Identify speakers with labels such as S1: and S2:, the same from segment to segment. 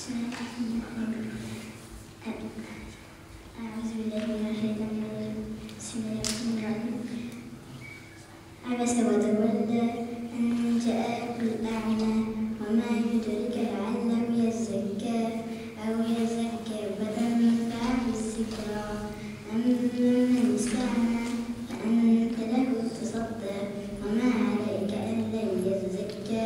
S1: أعوذ بالله من الشيطان الرجيم بسم الله الرحمن الرحيم عبس وتولى أن جاءه الأعمى وما يدرك لعله يزكى أو يزكى فتنفعه الذكرى أما من استغنى فأنت له تصدى وما عليك ألا يزكى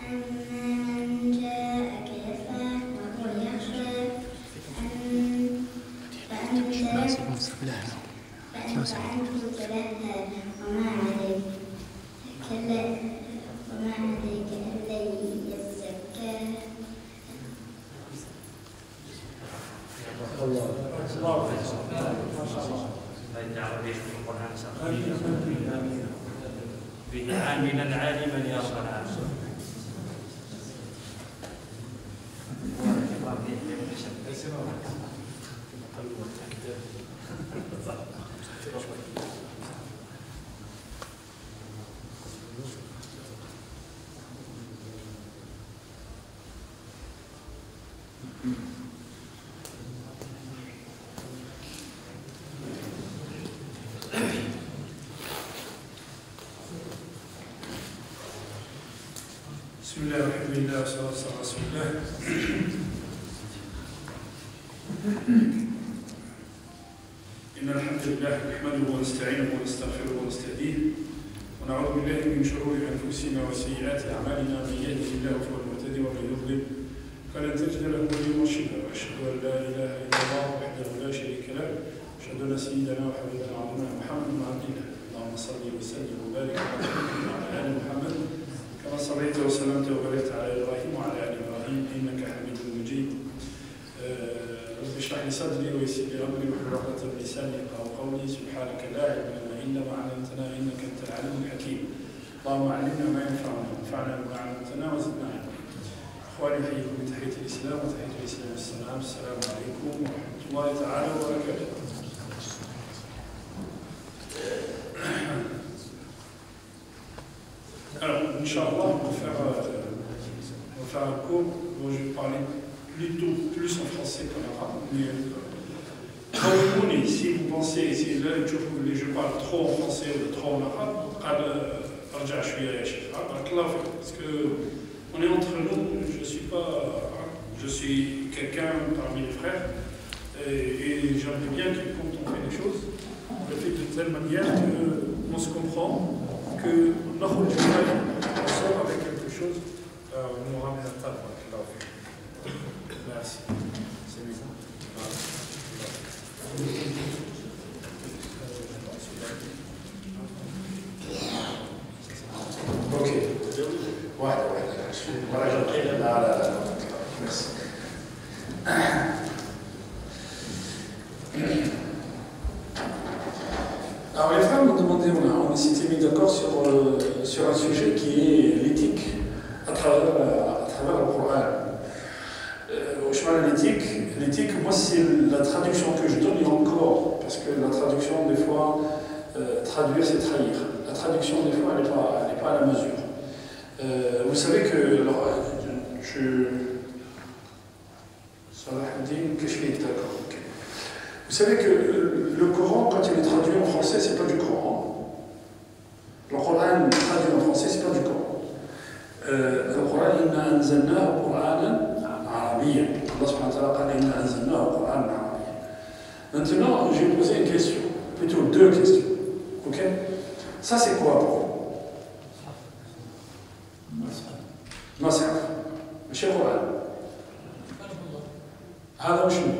S1: أما من جاءك يسعى وهو يخشى فأنت عنه تلهى وما عليك ألا يزكى
S2: به عاملا عالما يا رب العالمين.
S3: بسم الله والحمد لله والصلاة والسلام على رسول الله. إن الحمد لله نحمده ونستعينه ونستغفره ونستهديه ونعوذ بالله من شرور أنفسنا وسيئات أعمالنا من يهده الله فهو المهتدي ومن يضلل فلن تجد له وليا مرشدا وأشهد أن لا إله إلا الله وحده لا شريك له وأشهد أن سيدنا وحبيبنا وعظيمنا محمد بن عبد الله اللهم صل وسلم وبارك على محمد وعلى آل محمد كما صليت وسلمت وباركت على إبراهيم وعلى آل إبراهيم إنك حميد مجيد. رب اشرح لي صدري ويسر لي أمري واحلل عقدة من لساني يفقهوا قولي سبحانك لا علم لنا إلا ما علمتنا إنك أنت العليم الحكيم. اللهم علمنا ما ينفعنا وانفعنا بما علمتنا وزدنا علما. إخواني أحييكم بتحية الإسلام وتحية الإسلام السلام. السلام عليكم ورحمة الله تعالى وبركاته. Alors, Inch'Allah, on va faire un cours dont je vais parler plutôt plus en français qu'en arabe. Mais si vous pensez, si je parle trop en français ou trop en arabe, parce qu'on est entre nous, je suis quelqu'un parmi les frères et j'aimerais bien quand on fait les choses, on le fait de telle manière qu'on se comprend, que on sort avec quelque chose, on nous ramène à table. Merci. C'est lui. Ok. Ouais. Voilà, merci. Alors les femmes m'ont demandé, on s'était mis d'accord sur un sujet qui est l'éthique à travers le Coran. L'éthique, moi c'est la traduction que je donne et encore, parce que la traduction des fois, traduire c'est trahir. La traduction des fois elle n'est pas à la mesure. Vous savez que, vous savez que le Coran, quand il est traduit en français, c'est pas du Coran. Le Coran traduit en français, c'est pas du Coran. Le Coran, inna anzalnahu Qur'anan arabiyyan. Allah subhanahu wa ta'ala qala inna anzalnahu Qur'anan arabiyyan. Maintenant, je vais poser une question, plutôt deux questions. Ok? Ça, c'est quoi pour vous? Mas'af. Monsieur Qur'an. هذا وشنو؟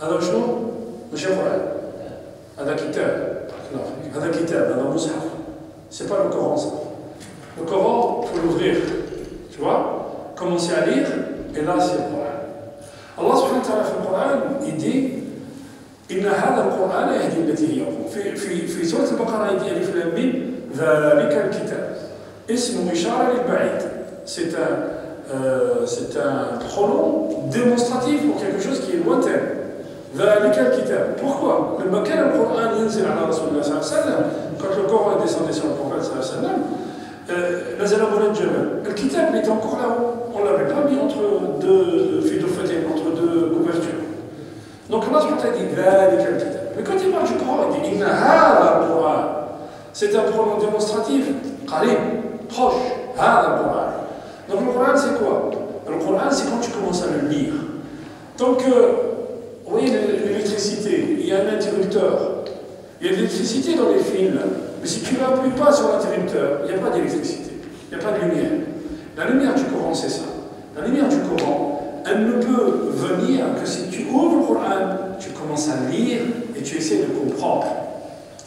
S3: هذا شنو؟ ماشي قرآن. هذا كتاب. هذا كتاب، هذا مصحف. C'est pas le Coran ça. Le Coran, il faut l'ouvrir. Tu vois? Commencer à lire, et là c'est le Coran. Allah subhanahu wa ta'ala في القرآن il dit إن هذا القرآن يهدي التي هي أقوم. في سورة البقرة il dit ألف لام ميم ذلك الكتاب. اسم إشارة للبعيد. C'est un pronom démonstratif pour quelque chose qui est lointain. ذلك الكتاب. Pourquoi? لما كان القرآن ينزل على رسول الله صلى الله عليه وسلم, quand le Coran est descendu sur le prophète صلى الله عليه وسلم, نزل منجما. kitab était encore là-haut. On l'avait pas mis entre deux fidophotés, entre deux couvertures. Donc Allah subhanahu dit ذلك الكتاب. Mais quand il parle du Coran, il dit Inna hada al-Quran. C'est un pronom démonstratif, qarib, proche, hada al-Quran. Donc le Coran c'est quoi? Le Coran c'est quand tu commences à le lire. Donc, vous voyez l'électricité, il y a un interrupteur. Il y a de l'électricité dans les fils, mais si tu n'appuies pas sur l'interrupteur, il n'y a pas d'électricité, il n'y a pas de lumière. La lumière du Coran, c'est ça. La lumière du Coran, elle ne peut venir que si tu ouvres le Coran, tu commences à lire et tu essaies de comprendre.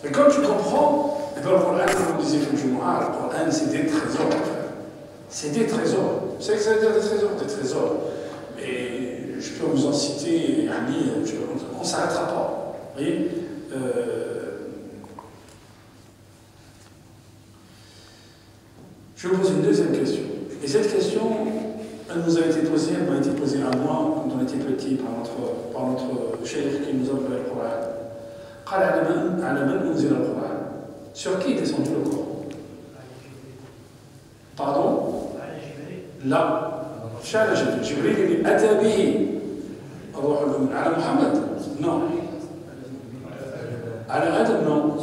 S3: Et quand tu comprends, et bien le Coran, comme on disait le Jumu'ah, le Coran, c'est des trésors. C'est des trésors. Vous savez que ça veut dire des trésors? Des trésors. Et je peux vous en citer, on ne s'arrêtera pas. Vous voyez je vais vous poser une deuxième question. Et cette question, elle nous a été posée, elle m'a été posée à moi quand on était petit par notre cheikh qui nous a ouvert le Coran. قال على من أنزل القرآن. Sur qui est descendu le Coran? Pardon? لا. مش على جبريل. جبريل اللي أتى به الروح الأمين. على محمد؟ Non. على آدم؟ Non.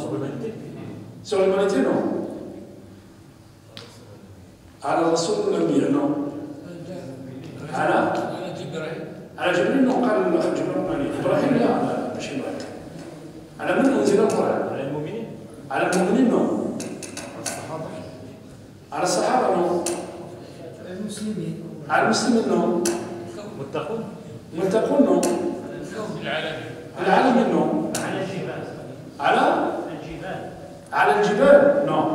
S3: Sur l'humanité? Non. على الرسول الأنبياء؟ Non. على جبريل؟ non. قال جبريل إبراهيم؟ لا مش إبراهيم. على من أنزل القرآن؟ على المؤمنين؟ على المؤمنين؟ non. على الصحابة؟ non. المسلمين؟ على المسلمين؟ non. متقون؟ non. العالمين؟ non. على الجبال؟ non.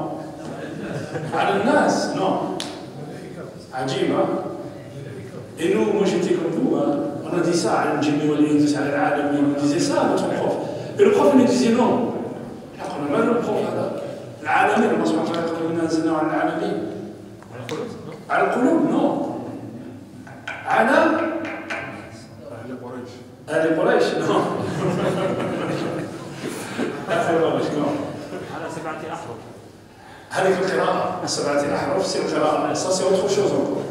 S3: على الناس؟ non. عجيب ها؟ Et nous, moi j'étais comme vous, hein. On a dit ça à l'Injimi wal-Insi, à l'Alami, on disait ça à notre prof. Et le prof il nous disait non. On a mal le prof là. L'Alami, Allah subhanahu wa ta'ala قال إنا أنزلناه على العالمين. على القلوب؟ non. على أهل قريش؟ non.
S2: على 7 أحرف.
S3: هذه القراءة 7 أحرف c'est القراءة ça c'est autre chose encore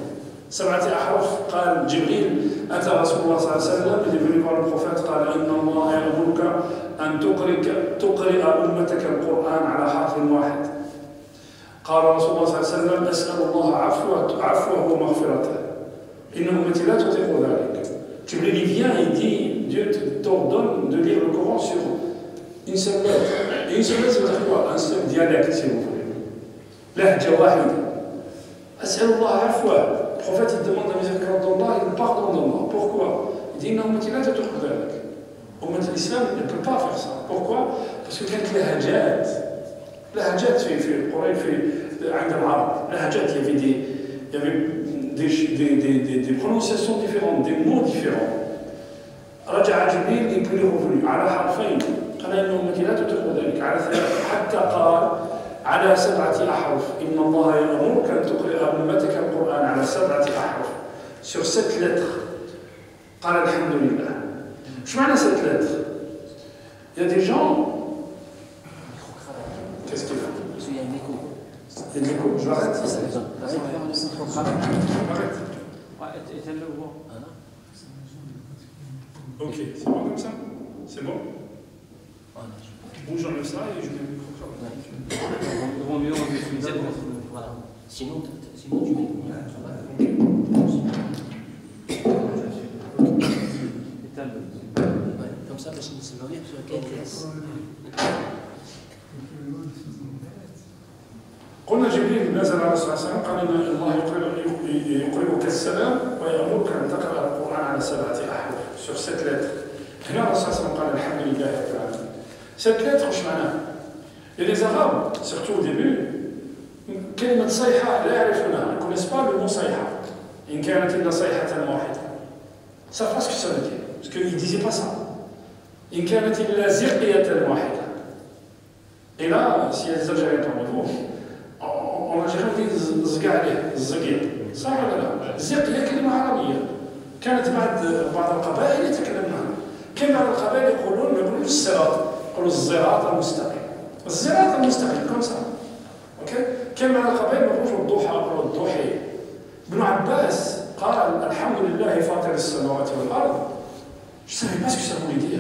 S3: 7 أحرف قال جبريل أتى رسول الله صلى الله عليه وسلم il est venu voir le prophète قال إن الله يأمرك أن تقرئ أمتك القرآن على حرف واحد قال رسول الله صلى الله عليه وسلم أسأل الله عفوه ومغفرته إن أمتي لا تطيق ذلك Jibril il vient et dit Dieu t'ordonne de lire le Coran sur une seule lettre et une seule lettre ça veut dire quoi? Un seul dialecte si vous voulez لهجة واحدة. أسأل الله عفوه. Le prophète il demande la miséricorde d'Allah et le pardon d'Allah. Pourquoi? Il dit إن أمتي لا تطيق ذلك. أمة الإسلام ne peut pas faire ça. Pourquoi? Parce que كانت لهجات في القرآن في عند العرب لهجات il y avait des prononciations différentes, des mots différents. رجع جبريل et puis il est revenu على حرفين قال إن أمتي لا تطيق ذلك على 3 حتى قال على 7 أحرف إن الله يأمرك أن تقرئ أمتك القرآن على 7 أحرف sur 7 lettres قال الحمد لله. شو معنى 7 lettres? Il y a des gens qu'est-ce qu'il faut?
S4: Il y a un écho.
S3: Il y a de l'écho, je l'arrête. Ok, c'est bon comme ça? C'est bon? Bon, j'enlève ça et je mets le micro-cravate.
S4: Voilà. Sinon tu mets. Comme ça, parce que c'est marié sur lequel il laisse.
S3: قلنا جبريل نزل على الرسول صلى الله عليه وسلم قال إن الله يقرئك السلام ويأمرك أن تقرأ القرآن على 7 أحرف sur 7 lettres. هنا الرسول صلى الله عليه وسلم قال الحمد لله رب العالمين. Cette lettre, وش معناها؟ Et les Arabes, surtout au début, كلمة صيحة لا يعرفونها, ils ne connaissent pas le mot صيحة. إن كانت إلا صيحة واحدة. Ils ne savent pas ce que ça veut dire, parce qu'ils ne disaient pas ça. إن كانت إلا زرقية واحدة. Et là, s'il y a des Algériens parmi vous, en Algérie on dit زقع عليه, الزقيع. صح ولا لا؟ زقية كلمة عربية. كانت بعض القبائل يتكلمونها. كان بعض القبائل يقولون ما يقولوش الصراط، يقولوا الصراط المستقيم. الصراط المستقيم كم صار؟ اوكي؟ كان بعض القبائل ما يقولوش الضحى، يقولوا الضحي. Ibn Abbas قال الحمد لله فاطر السماوات والأرض. Je ne savais pas ce que ça voulait dire.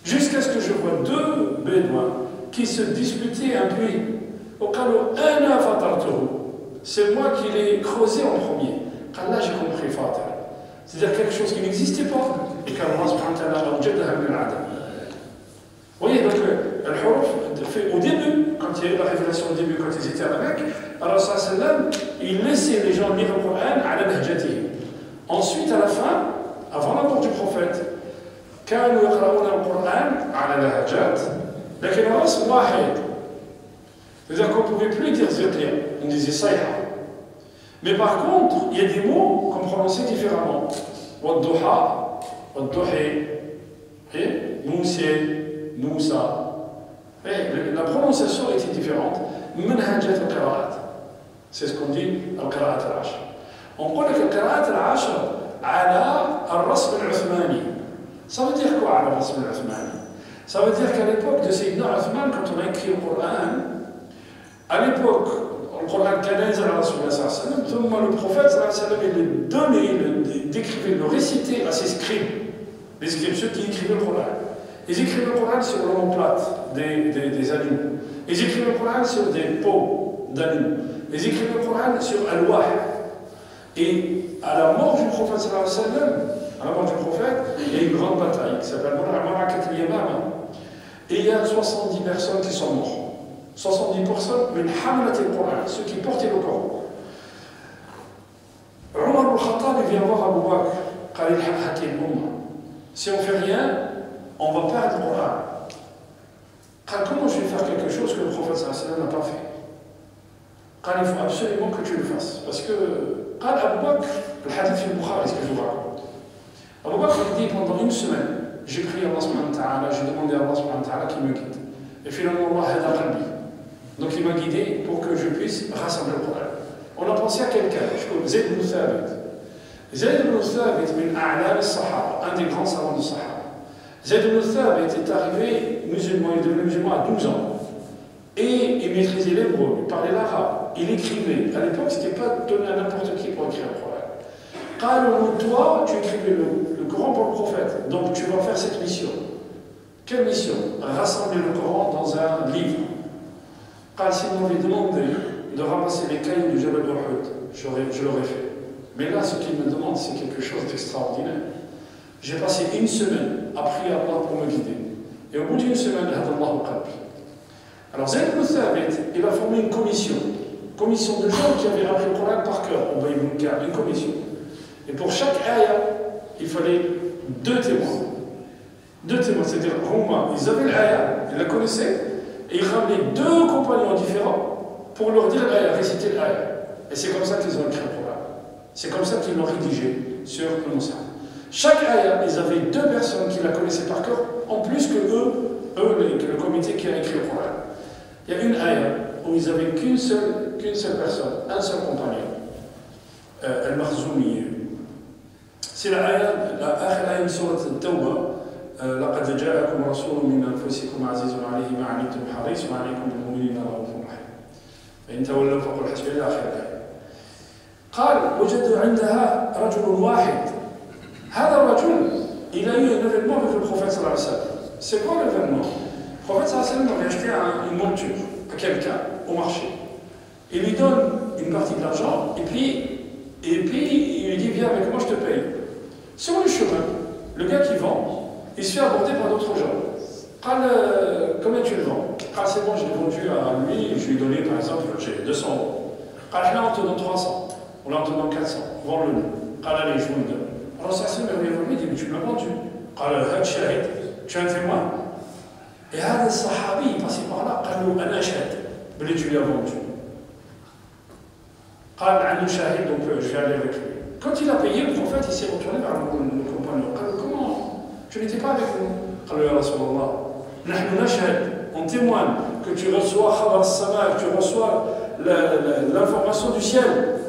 S3: Jusqu'à ce que je vois deux bédouins qui se disputaient un puits. وقالوا أنا فطرته. C'est moi qui l'ai creusé en premier. قال là j'ai compris فاطر. C'est-à-dire quelque chose qui n'existait pas. Et qu'Allah subhanahu wa ta'ala أوجدها من العدم. Vous voyez, donc, au début, quand il y a eu la révélation au début, quand ils étaient à la Mecque, alors sallam, il laissait les gens lire le Coran à la nahjati. Ensuite, à la fin, avant la mort du prophète, كانوا يقرؤون القرآن على لهجات لكن الرسم واحد. C'est-à-dire qu'on ne pouvait plus dire zikr, on disait sayha. Mais par contre, il y a des mots qu'on prononçait différemment. Wadduha, wadduhi, et Moussé. Moussa. La prononciation était différente. Manhajat al-qira'at. C'est ce qu'on dit al-qira'at al-ashr. On dit que al-qira'at al-ashr ala al-rasm al-uthmani. Ça veut dire quoi, ala al-rasm al-uthmani? Ça veut dire qu'à l'époque de Sayyidina Uthman, quand on a écrit le Coran, à l'époque, le Coran canonise à la Rasulullah sallallahu alayhi wa sallam, le prophète sallallahu alayhi wa sallam, il le donnait, il décrivait, le récitait à ses scribes. Les scribes, ceux qui écrivaient le Coran. Ils écrivent le Coran sur l'omoplate des animaux. Ils écrivent le Coran sur des peaux d'animaux. Ils écrivent le Coran sur al-wah. Et à la mort du prophète sallallahu alayhi wa sallam, à la mort du prophète, il y a une grande bataille qui s'appelle Ma'arakat al-Yamama. Et il y a 70 personnes qui sont mortes. 70 personnes, min hamalat al-Coran, ceux qui portaient le Coran. Omar al-Khattab vient voir Abu Bakr, قال الحق هذه الأمة. Si on ne fait rien, on va perdre le Coran. Comment je vais faire quelque chose que le prophète sallallahu alayhi wa sallam n'a pas fait? Il faut absolument que tu le fasses. Parce que, Abu Bakr, le hadith fi al-Bukhari, ce que je vous raconte. Abu Bakr dit pendant une semaine, j'ai prié Allah subhanahu wa ta'ala, j'ai demandé à Allah subhanahu wa ta'ala qu'il me guide. Et finalement, Allah hada qalbi. Donc il m'a guidé pour que je puisse rassembler le Coran. On a pensé à quelqu'un, Zayd ibn Thabit. Zayd ibn Thabit, min a'lam al-Sahaba, un des grands savants du Sahaba. Zayd ibn Thabit est arrivé musulman, il est devenu musulman à 12 ans. Et il maîtrisait l'hébreu, il parlait l'arabe, il écrivait. À l'époque, ce n'était pas donné à n'importe qui pour écrire le Coran. Toi, tu écrivais le Coran pour le prophète, donc tu vas faire cette mission. Quelle mission? Rassembler le Coran dans un livre. S'il m'avait demandé de ramasser les cailloux du Jabal Uhud, je l'aurais fait. Mais là, ce qu'il me demande, c'est quelque chose d'extraordinaire. J'ai passé une semaine à prier Allah pour me guider. Et au bout d'une semaine, Hadallahu qalbi. Alors Zayd ibn Thabit, il a formé une commission de gens qui avaient appris le Coran par cœur, une commission. Et pour chaque ayah, il fallait deux témoins. C'est-à-dire, ils avaient l'ayah, ils la connaissaient, et ils ramenaient deux compagnons différents pour leur dire l'ayah, réciter l'ayah. Et c'est comme ça qu'ils ont écrit le Coran. C'est comme ça qu'ils l'ont rédigé sur le Moussa. Chaque ayah, ils avaient deux personnes qui la connaissaient par cœur, en plus que le comité qui a écrit le Coran. Il y a une ayah où ils n'avaient qu'une seule personne, un seul compagnon, Al-Makhzoumi. C'est la ayah de Surat Al-Tawbah. لقد جاءكم رسول من أنفسكم عزيز عليه ما عنتم حريص عليكم بالمؤمنين رؤوف رحيم فإن تولوا فقل حسبي الله آخر الآية. قال وجدوا عندها رجل واحد. هذا الرجل il a eu un événement avec le prophète sallallahu alayhi wa sallam. C'est quoi l'événement? Le prophète sallallahu alayhi wa sallam avait acheté une monture à quelqu'un au marché. Il lui donne une partie de l'argent et puis il lui dit viens avec moi, je te paye. Sur le chemin, le gars qui vend, il se fait aborder par d'autres gens. Combien tu le vends? C'est bon, je l'ai vendu à lui, je lui ai donné par exemple, j'ai 200 euros. Là, on te donne 300, ou là on te donne 400, vends-le nous. Allez, je vous le donne. Alors ça c'est merveilleux, il dit mais tu me l'as vendu. Tu es un témoin. Et هذا الصحابي il passait par là, قال له أنا أشهد بلي tu lui as vendu. قال عنده شاهد, donc je vais aller avec lui. Quand il a payé, le prophète il s'est retourné vers le compagnon. Comment? Tu n'étais pas avec nous? قال له يا رسول الله نحن نشهد, on témoigne que tu reçois خبر السماء, que tu reçois l'information du ciel,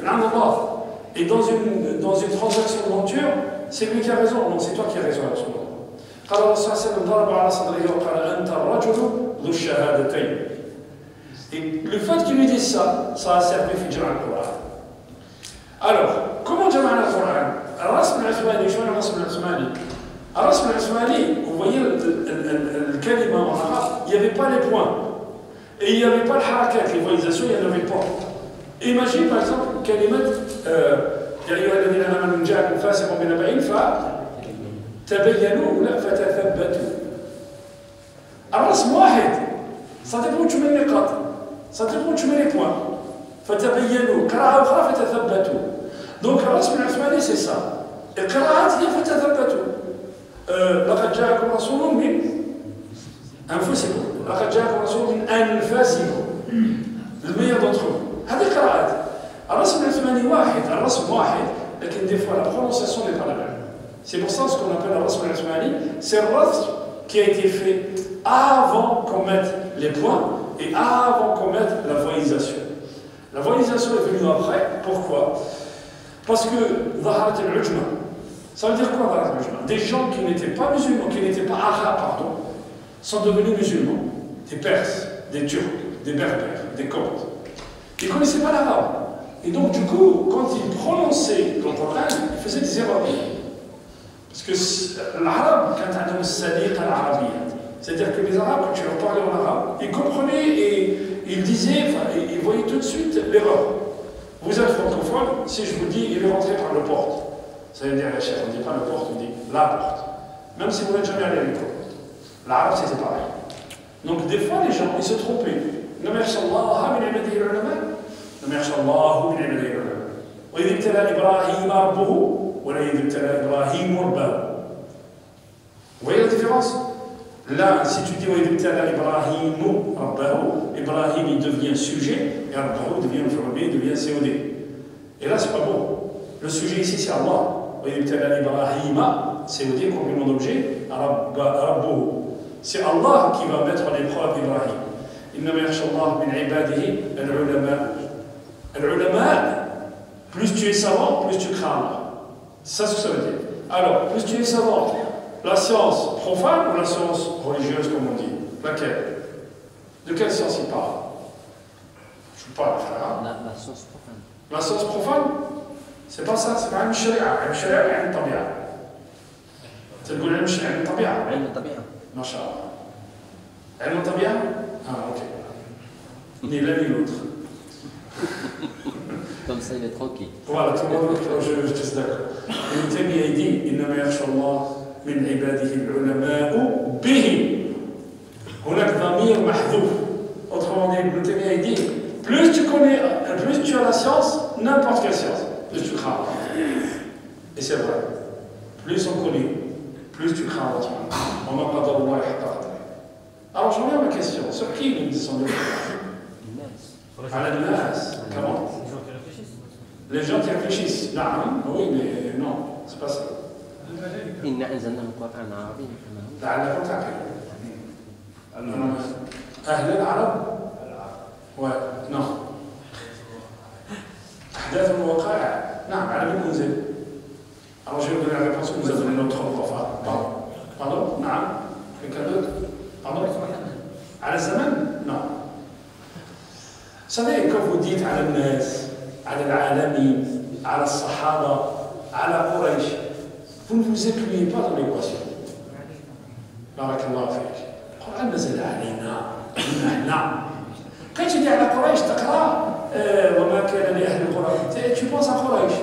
S3: et dans une transaction de monture, c'est lui qui a raison. Non, c'est toi qui as raison, Rasul Allah. قال الله صلى الله عليه وسلم ضرب على صدره وقال أنت الرجل ذو الشهادتين. Et le fait qu'il lui dise ça a servi في جمع القرآن. Alors, comment جمعنا القرآن؟ الرسم العثماني شو الرسم العثماني؟ الرسم العثماني, vous voyez le kalima en arabe, il n'y avait pas les points. Et il n'y avait pas le harakat, les voyalisations, il n'y en avait pas. Imagine par exemple كلمة يا أيها الذين آمنوا إن جاءكم فاسق بنبأ فتبينوا ولا فتثبتوا. الرسم واحد. Ça dépend de mes نقاط. Ça dépend de mes points. فتبينوا قراءة أخرى فتثبتوا. Donc الرسم العثماني c'est ça. القراءات هي فتثبتوا. لقد جاءكم رسول من أنفسكم. لقد جاءكم رسول من أنفسكم. المية d'entre vous. هذه قراءات. الرسم العثماني واحد. الرسم واحد. لكن des fois la prononciation n'est pas la même. C'est pour ça ce qu'on appelle le rasm al-Uthmani, c'est le rasm qui a été fait avant qu'on mette les points et avant qu'on mette la voilisation. La voilisation est venue après, pourquoi? Parce que Dhaharat al-Ujma, ça veut dire quoi Dhaharat al-Ujma? Des gens qui n'étaient pas musulmans, qui n'étaient pas arabes, pardon, sont devenus musulmans. Des Perses, des Turcs, des Berbères, des Coptes. Ils ne connaissaient pas l'arabe. Et donc du coup, quand ils prononçaient le Coran, ils faisaient des erreurs. Parce que l'arabe, quand on a une sadiqa l'arabiyya, c'est-à-dire que les arabes, quand tu leur parlais en arabe, ils comprenaient et ils disaient, enfin, ils voyaient tout de suite l'erreur. Vous êtes francophone, si je vous dis, il est rentré par le porte, ça veut dire la chef, on ne dit pas le porte, on dit la porte. Même si vous n'êtes jamais allé à l'école. L'arabe, c'était pareil. Donc des fois, les gens, ils se trompaient. لم يخشى الله من عباده العلماء لم يخشى الله من عباده العلماء وإذ ابتلى إبراهيم ربه وإذ ابتلى إبراهيم ربه. Vous voyez la différence? Là, si tu dis وإذ ابتلى إبراهيم ربه, Ibrahim il devient sujet et ربه devient verbe, devient COD. Et là, c'est pas bon. Le sujet ici, c'est Allah. وإذ ابتلى إبراهيم, COD, complément d'objet, ربه. C'est Allah qui va mettre à l'épreuve Ibrahim. إنما يخشى الله من عباده العلماء. العلماء, plus tu es savant, plus tu crains Allah. C'est ça ce que ça veut dire. Alors, plus tu es savant, la science profane ou la science religieuse, comme on dit? Laquelle? De quelle science il parle? Je ne sais pas, frère.
S4: La science profane.
S3: La science profane? C'est pas ça, c'est pas une sharia. Une sharia, c'est une tabia. Tu dis une sharia, une tabia?
S4: Une tabia.
S3: Masha'Allah. Une tabia? Ah, ok. Ni l'un ni l'autre.
S4: Comme ça, il est tranquille.
S3: Voilà, tout le monde, je suis d'accord. Ibn Taymiyyah dit إنما يخشى الله من عباده العلماء به. هناك ضمير محذوف. Autrement dit, Ibn Taymiyyah dit plus tu connais, plus tu as la science, n'importe quelle science, plus tu crains. Et c'est vrai. Plus on connaît, plus tu crains Allah. On n'a pas d'Allah et haqqa. Alors je reviens à ma question. Sur qui nous descendons? À la menace. Comment? Les gens qui réfléchissent. Non, oui, mais non, c'est pas ça.
S4: إنا أنزلناه قرآنا عربيا.
S3: لعلكم تعقلون. أهل العرب؟ Ouais, non. أحداث ووقائع. نعم, على من أنزل. Alors je vais vous donner la réponse que vous avez donnée notre prof. Pardon. Pardon? نعم. Quelqu'un d'autre? Pardon? على الزمن? Non. Vous savez, quand vous dites على الناس, على العالمين, على الصحابة, على قريش, vous ne vous incluez pas dans l'équation. بارك الله فيك. القرآن نزل علينا نحن. Quand tu dis على قريش تقرأ وما كان لأهل القرى. Tu penses à قريش.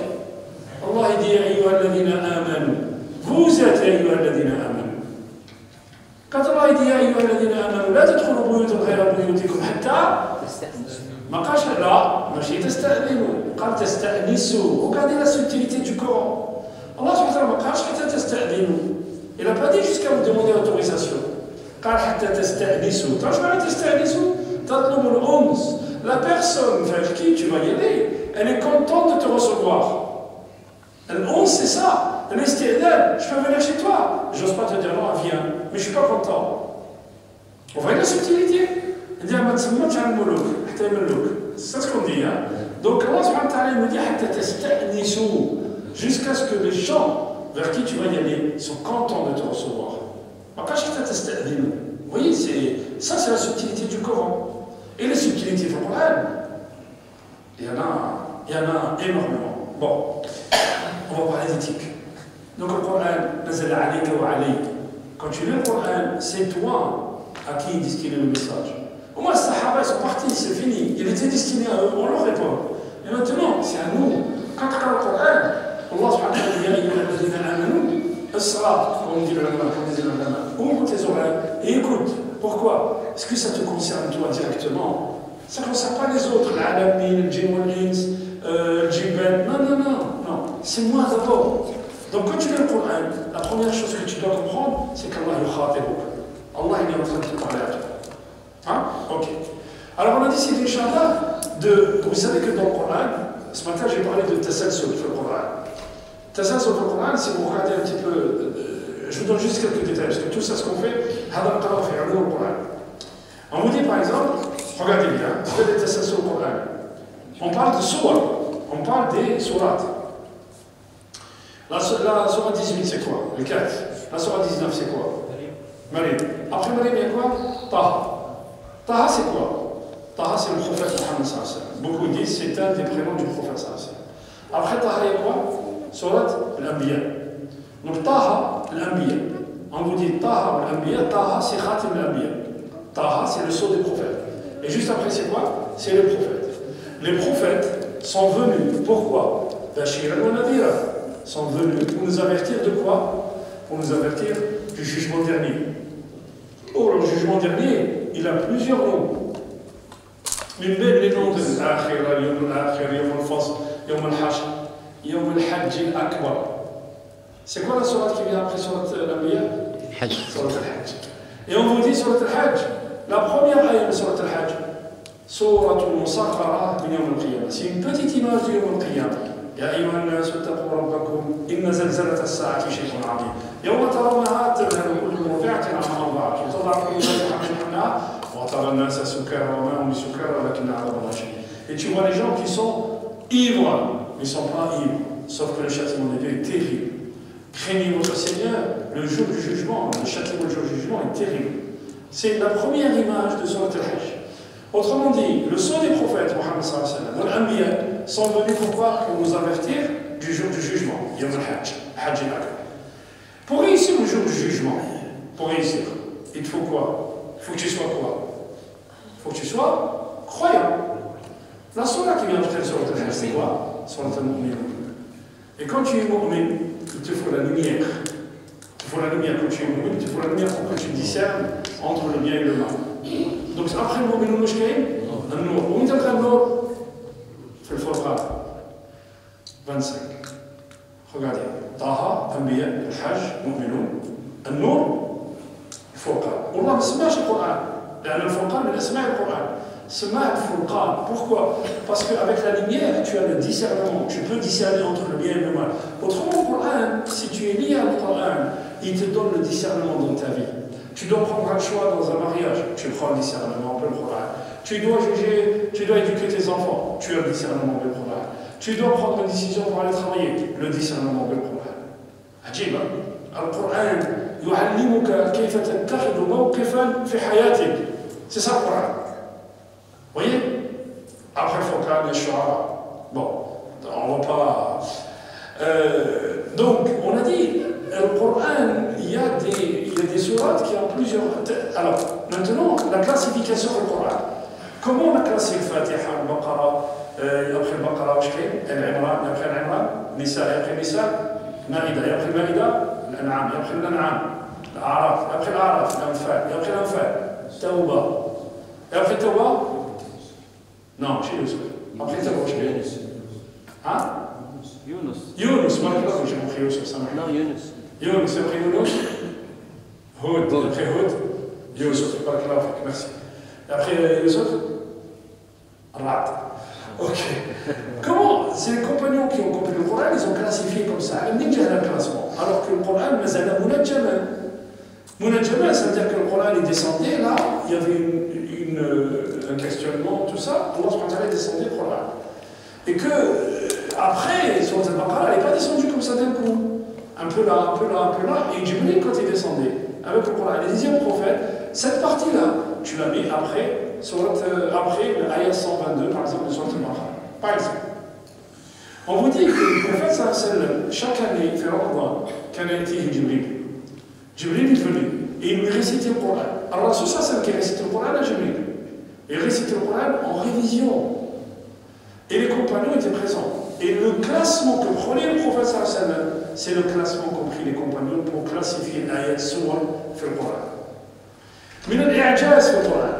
S3: الله dit يا أيها الذين آمنوا. Vous êtes يا أيها الذين آمنوا. Quand Allah dit يا أيها الذين آمنوا لا تدخلوا بيوتا غير بيوتكم حتى ما قالش لا ماشي تستأذنوا قال تستأنسوا. Regardez la subtilité du Coran. Allah subhanahu wa ta'ala ما قالش حتى تستأذنوا. Il n'a pas dit jusqu'à vous demander autorisation. قال حتى تستأنسوا. تعرف معنى تستأنسوا؟ تطلب الأنس. La personne vers qui tu vas y aller, elle est contente de te recevoir. L'once, c'est ça. L'istidad, je peux venir chez toi. J'ose pas te dire non, viens, mais je suis pas content. Vous voyez la subtilité? Il dit c'est ce qu'on dit. Hein? Donc Allah subhanahu wa ta'ala nous dit jusqu'à ce que les gens vers qui tu vas y aller sont contents de te recevoir. Vous voyez, ça c'est la subtilité du Coran. Et les subtilités du Coran, il y en a énormément. Bon, on va parler d'éthique. Donc le Coran, nazala alayka wa alayk. Quand tu lis le Coran, c'est toi à qui il destine le message. Au moins, les Sahaba, ils sont partis, c'est fini. Il était destiné à eux, on leur répond. Et maintenant, c'est à nous. Quand tu lis le Coran, Allah subhanahu wa ta'ala dit Asra, comme dit le lama, comme dit le lama, ouvre tes oreilles et écoute. Pourquoi? Est-ce que ça te concerne toi directement? Ça ne concerne pas les autres, l'alamin, le djinn wal ins, le djibban. Non. C'est moi d'abord. Donc quand tu lis le Coran, la première chose que tu dois comprendre, c'est qu'Allah Allah il est en train de te parler à toi. Hein? Ok. Alors on a décidé, Inch'Allah, vous savez que dans le Coran, ce matin j'ai parlé de Tassalsul sur le Coran. Tassalsul sur le Coran, si vous regardez un petit peu, je vous donne juste quelques détails, parce que tout ça, ce qu'on fait, on vous dit par exemple, regardez bien, vous faites des Tassalsul sur le Coran. On parle de surah, on parle des sourates. La surah 18, c'est quoi? Le 4. La surah 19, c'est quoi? Maryam. Après Maryam, il y a quoi? Taha. Taha, c'est quoi? Taha, c'est le prophète Mohammed sallallahu alayhi wa sallam. Beaucoup disent c'est un des prénoms du prophète sallallahu alayhi wa sallam. Après Taha, il y a quoi? Surat al-Anbiya. Donc Taha, al-Anbiya. On vous dit Taha, al-Anbiya. Taha, c'est Khatim al-Anbiya. Taha, c'est le sceau des prophètes. Et juste après, c'est quoi? C'est les prophètes. Les prophètes sont venus. Pourquoi? Bashir al-Nadira. Sont venus pour nous avertir de quoi? Pour nous avertir du jugement dernier. Oh, le jugement dernier, il a plusieurs noms. L'une les noms de l'Akhira, Yom al-Akhir, Yom al-Fasl, Yom al-Hashr, Yom al-Hajj al-Akbar. C'est quoi la sourate qui vient après sourate al-Anbiya? Hajj. Sourate al-Hajj. Et on vous dit sourate al-Hajj, la première ayah de sourate al-Hajj, sourate al-Musakhara min Yom al-Qiyamah. C'est une petite image de Yom al-Qiyamah. يا أيها الناس اتقوا ربكم إن زلزلة الساعة شيء عظيم يوم ترونها تذهل كل مرضعة عما أرضعت وتضع كل ذات حمل حملها وترى الناس سكارى وما هم بسكارى ولكن عذاب الله شديد. Et tu vois les gens qui sont ivres, ils ne sont pas ivres, sauf que le châtiment de Dieu est terrible. Craignez votre Seigneur, le jour du jugement, le châtiment du jour du jugement est terrible. C'est la première image de Surat al-Hajj. Autrement dit, le sceau des prophètes, Mohammed sallallahu alayhi wa sallam, l'Anbiya, sont venus pour nous avertir du jour du jugement, Yom al-Hajj, Hajj al-Akbar. Pour réussir le jour du jugement, pour réussir, il te faut quoi? Il faut que tu sois quoi? Il faut que tu sois croyant. La surah qui vient de faire sur le Hajj, c'est quoi? Sur le mu'min. Et quand tu es mu'min, il te faut la lumière. Il te faut la lumière quand tu es mu'min, il te faut la lumière pour que tu discernes entre le bien et le mal. Donc après le mu'min ou le nour. Où est le nour? في الفرقان 25 regardez طه أنبياء الحج مؤمنون النور الفرقان والله ما سماش القرآن لأن الفرقان من أسماء القرآن سماه الفرقان. Pourquoi? Parce qu'avec la lumière tu as le discernement, tu peux discerner entre le bien et le mal. Autrement le Coran, si tu es lié au Coran, il te donne le discernement dans ta vie. Tu dois prendre un choix dans un mariage, tu prends le discernement de le Coran. Tu dois juger, tu dois éduquer tes enfants, tu as le discernement de Coran. Tu dois prendre une décision pour aller travailler, le discernement de Coran. Ajib, Al-Qur'an yu'allimuka kayfa tattakhidhu mawqifan fi hayatik. C'est ça le Coran. Vous voyez? Après le Furqan, les Shu'ara. Bon, on va pas. Donc, on a dit, le Coran, il y a des sourates qui ont plusieurs. Alors, maintenant, la classification du Coran. Comment on a classé le Fatiha, le Baqara, après le Baqara, Al-Imran, après Al-Imran, Nisa, après Nisa, Maïda, après Maïda, L'An'am, après L'An'am, L'Araf, après L'Araf, L'Anfal, après L'Anfal, Tawba. Et après Tawba? Non, chez Yusuf. Après Tawba, chez Yunus. Hein? Yunus, moi j'ai compris Yusuf, ça m'a.
S4: Non, Yunus.
S3: Yunus, après Yunus, Houd, après Houd, Yusuf, merci. Après Yusuf, Rad. Ok. Comment? C'est les compagnons qui ont compris le Coran, ils ont classifié comme ça. Ils n'ont pas un classement. Alors que le Coran, Mazala Munajjama. Munajjama, ça veut dire que le Coran est descendu, là, il y avait un questionnement, tout ça. Allah est descendu le Coran. Et que, après, sur le Baqara, elle n'est pas descendue comme ça d'un coup. Un peu là, un peu là, un peu là. Et Jibril, quand il descendait avec le Coran, le 10e prophète, cette partie-là, tu la mets après l'ayah 122, par exemple, de Surat al-Baqara. Par exemple. On vous dit que le prophète sallallahu alayhi wa sallam, chaque année, fait Ramadan, quand il était Jibril. Jibril est venu et il lui récitait le Coran. Alors, Rasul sallallahu alayhi wa sallam qui récitait le Coran à Jibril. Il récitait le Coran en révision. Et les compagnons étaient présents. Et le classement que prenait le prophète sallallahu alayhi wa sallam, c'est le classement qu'ont pris les compagnons pour classifier l'ayat sourate dans le Coran. Mais l'I'jaz dans le Coran,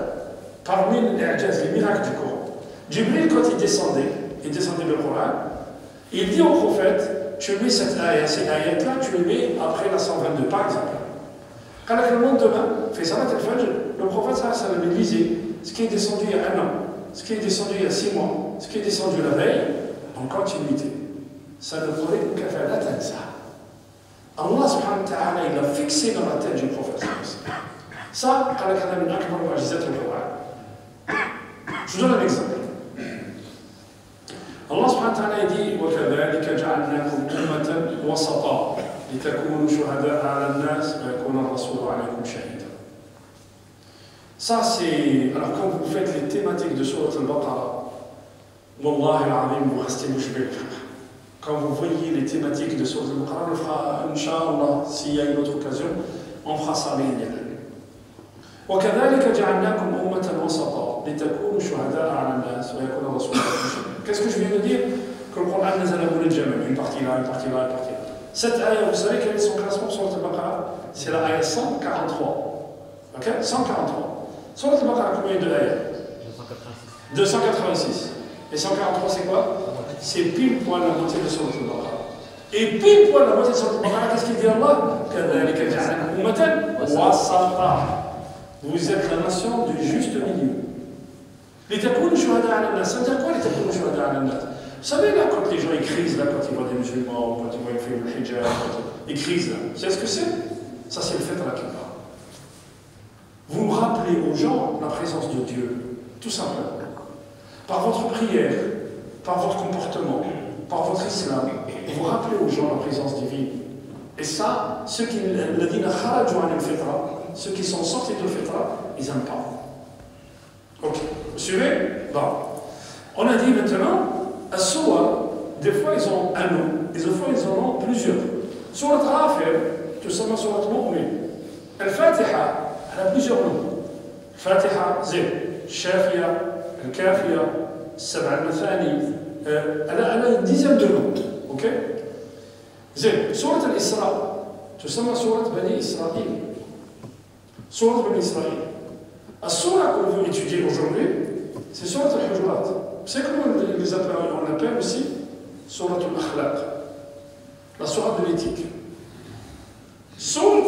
S3: parmi l'I'jaz, les miracles du Coran, Jibril, quand il descendait le Coran, il dit au prophète, tu mets cette ayat, ces ayats-là, tu les mets après la 122, par exemple. Quand le lendemain fait Salat al-Fajr, le prophète sallallahu alayhi wa sallam lisait ce qui est descendu il y a 1 an, ce qui est descendu il y a 6 mois, ce qui est descendu la veille, en continuité. Ça ne pourrait qu'à faire l'atteindre ça. Allah subhanahu wa ta'ala, il a fixé dans la tête du prophète. Ça, quand il a akbar mu'jizat al-Qur'an. Je vous donne un exemple. Allah subhanahu wa ta'ala dit وَكَذَلِكَ جَعَلْنَاكُمْ أُمَّةً وَسَطًا لِتَكُونُوا شُهَدَاءَ عَلَى النَّاسِ وَيَكُونَ الرَّسُولُ عَلَيْكُمْ شَهِيدًا. Ça, c'est. Alors, quand vous faites les thématiques de Surat al-Baqarah, Wallah al-Azim, vous restez bouche bée. Quand vous voyez les thématiques de Surat al-Baqarah, on le fera, Inch'Allah, s'il y a une autre occasion, on fera ça bien. وَكَذَلِكَ جَعَلْنَاكُمْ أُمَّةً وَسَطًا لِتَكُونُوا شُهَدَاءَ عَلَى النَّاسِ وَيَكُونَ الرَّسُولُ عَلَيْكُمْ شَهِيدًا. Qu'est-ce que je viens de dire? Que le Coran nazala boule de jamais, une partie là, une partie là, une partie là. Cette ayah, vous savez quel est son classement sur le Baqarah? C'est la ayah 143. Ok? 143. Sur le Baqarah, combien de ayahs? 286. Et 143, c'est quoi? C'est pile poil la moitié de Surat al-Baqarah. Et pile poil la moitié de Surat al-Baqarah, qu'est-ce qu'il dit Allah? كَذَلِكَ جَعَلْنَاكُمْ أُمَّةً وَسَطًا. Vous êtes la nation du juste milieu. لِتَكُونُوا شُهَدَاءَ عَلَى النَّاسِ. Ça veut dire quoi, لِتَكُونُوا شُهَدَاءَ عَلَى النَّاسِ? Vous savez, là, quand les gens écrisent, là, quand ils voient des musulmans, quand ils voient les films, le hijab, ils écrisent, là. Vous savez ce que c'est? Ça, c'est le fait à la kibba. Vous rappelez aux gens la présence de Dieu, tout simplement. Par votre prière, par votre comportement, par votre islam, vous rappelez aux gens la présence divine. Et ça, ceux qui sont sortis de fitra, ils n'aiment pas. Ok, vous suivez? Bon. On a dit maintenant, à Soua, des fois ils ont un nom, et des fois ils en ont plusieurs. Surat Ghafir, tout simplement Surat Mu'min. Al-Fatiha, elle a plusieurs noms. Fatiha, Zé, Shafia, Al-Kafia, Sab'a al-Mathani, elle a une dizaine de noms. Ok? Zé, Surat Al-Isra, tout simplement Surat Bani Israël. Surat Bani Israël. La Surah qu'on veut étudier aujourd'hui, c'est Surat Al-Hujurat. Vous savez comment on l'appelle aussi? Surat Al-Akhlaq. La Surah de l'éthique. Surat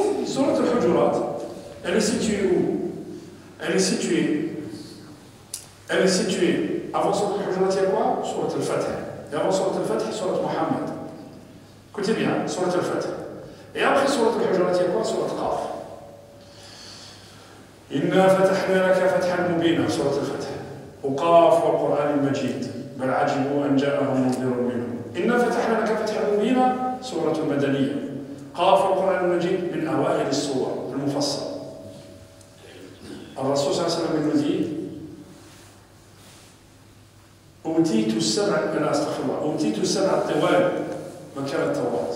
S3: Al-Hujurat, elle est située où? Elle est située avant Surat Al-Hujurat, il y a quoi? Surat Al-Fatih. Et avant Surat Al-Fatih, Surat Muhammad. Écoutez bien, Surat Al-Fatih. Et après Surat Al-Hujurat, il y a quoi? Surat Qaf. إنا فتحنا لك فتحا مبينا سورة الفتح وقاف والقرآن المجيد بل عجبوا أن جاءهم منذر منهم إنا فتحنا لك فتحا مبينا سورة مدنية قاف والقرآن المجيد من أوائل السور المفصلة الرسول صلى الله عليه وسلم nous dit أوتيت السبع الطوال مكان التوراة.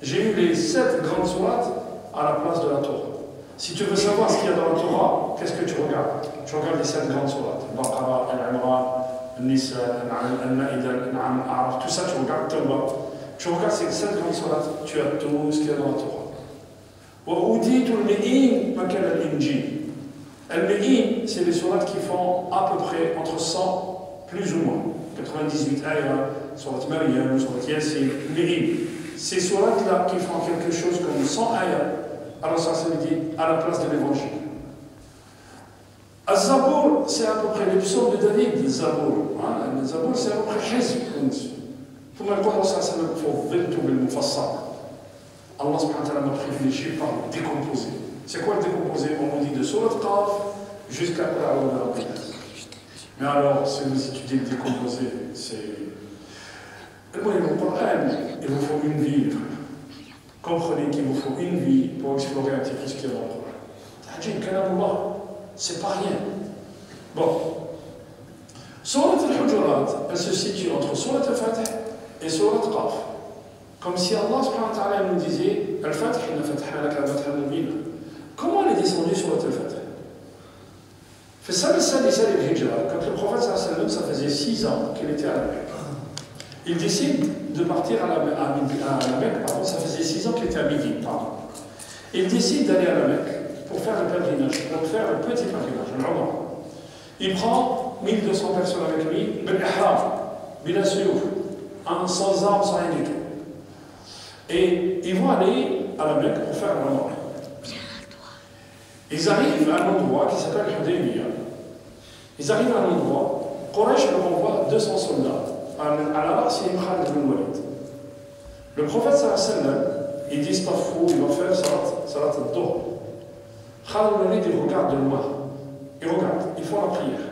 S3: J'ai eu les 7 grandes sourates à la place de la Torah. Si tu veux savoir ce qu'il y a dans la Torah, qu'est-ce que tu regardes? Tu regardes les 7 grandes sourates. Al-Baqarah, Al-Imran, Al-Nisa, Al-Ma'ida, Al-An'am, Al-A'raf, tout ça tu regardes Tawbah. Tu regardes ces 7 grandes sourates, tu as tout ce qu'il y a dans la Torah. وَأُوتِيتُ الْمِئِينَ مَكَانَ الْإِنْجِيلِ. Al-Mi'in, c'est les sourates qui font à peu près entre 100, plus ou moins. 98 ayah, surat Maryam, surat Yasin, Mi'in. Ces sourates-là qui font quelque chose comme 100 ayahs, alors ça se dit à la place de l'évangile. Az-Zabour, c'est à peu près les psaumes de David, le Zabour. Le Zabour, c'est à peu près Hizb. ثم يقول صلى الله عليه وسلم فضلت بالمفصل. Allah subhanahu wa ta'ala m'a privilégié par le décomposé. C'est quoi le décomposé? On nous dit de Surat Qaf jusqu'à Qur'an de la prière. Mais alors, si vous étudiez le décomposé, c'est. Moi, le Coran, il vous faut une vie. Comprenez qu'il vous faut une vie pour explorer un petit peu ce qu'il y a dans le Coran. C'est pas rien. Bon. Surat al-Hujurat, elle se situe entre Surat al-Fatih et Surat Qaf. Comme si Allah subhanahu wa ta'ala nous disait Al-Fatih, inna fatahna laka fathan mubina. Comment elle est descendue sur Al-Fatih? Fait ça, le Hijra, quand le prophète sallallahu alayhi wa sallam, ça faisait 6 ans qu'il était à la Mecque. Il décide de partir à la Mecque, pardon, ça faisait 6 ans qu'il était à Médine, pardon. Il décide d'aller à la Mecque pour faire le pèlerinage, pour faire le petit pèlerinage, le Umrah. Il prend 1200 personnes avec lui, bil ihram, bila suyuf, sans armes, sans rien du tout. Et ils vont aller à la Mecque pour faire le Umrah. Ils arrivent à un endroit qui s'appelle Hudaybiyah. Ils arrivent à un endroit, Quraysh leur envoie 200 soldats. À la base, c'est Khalid ibn Walid. Le prophète sallallahu alayhi wa sallam, il dit Stafou, il va faire salat al-Dhuhr. Khalid ibn Walid, il regarde de loin. Il regarde, ils font la prière.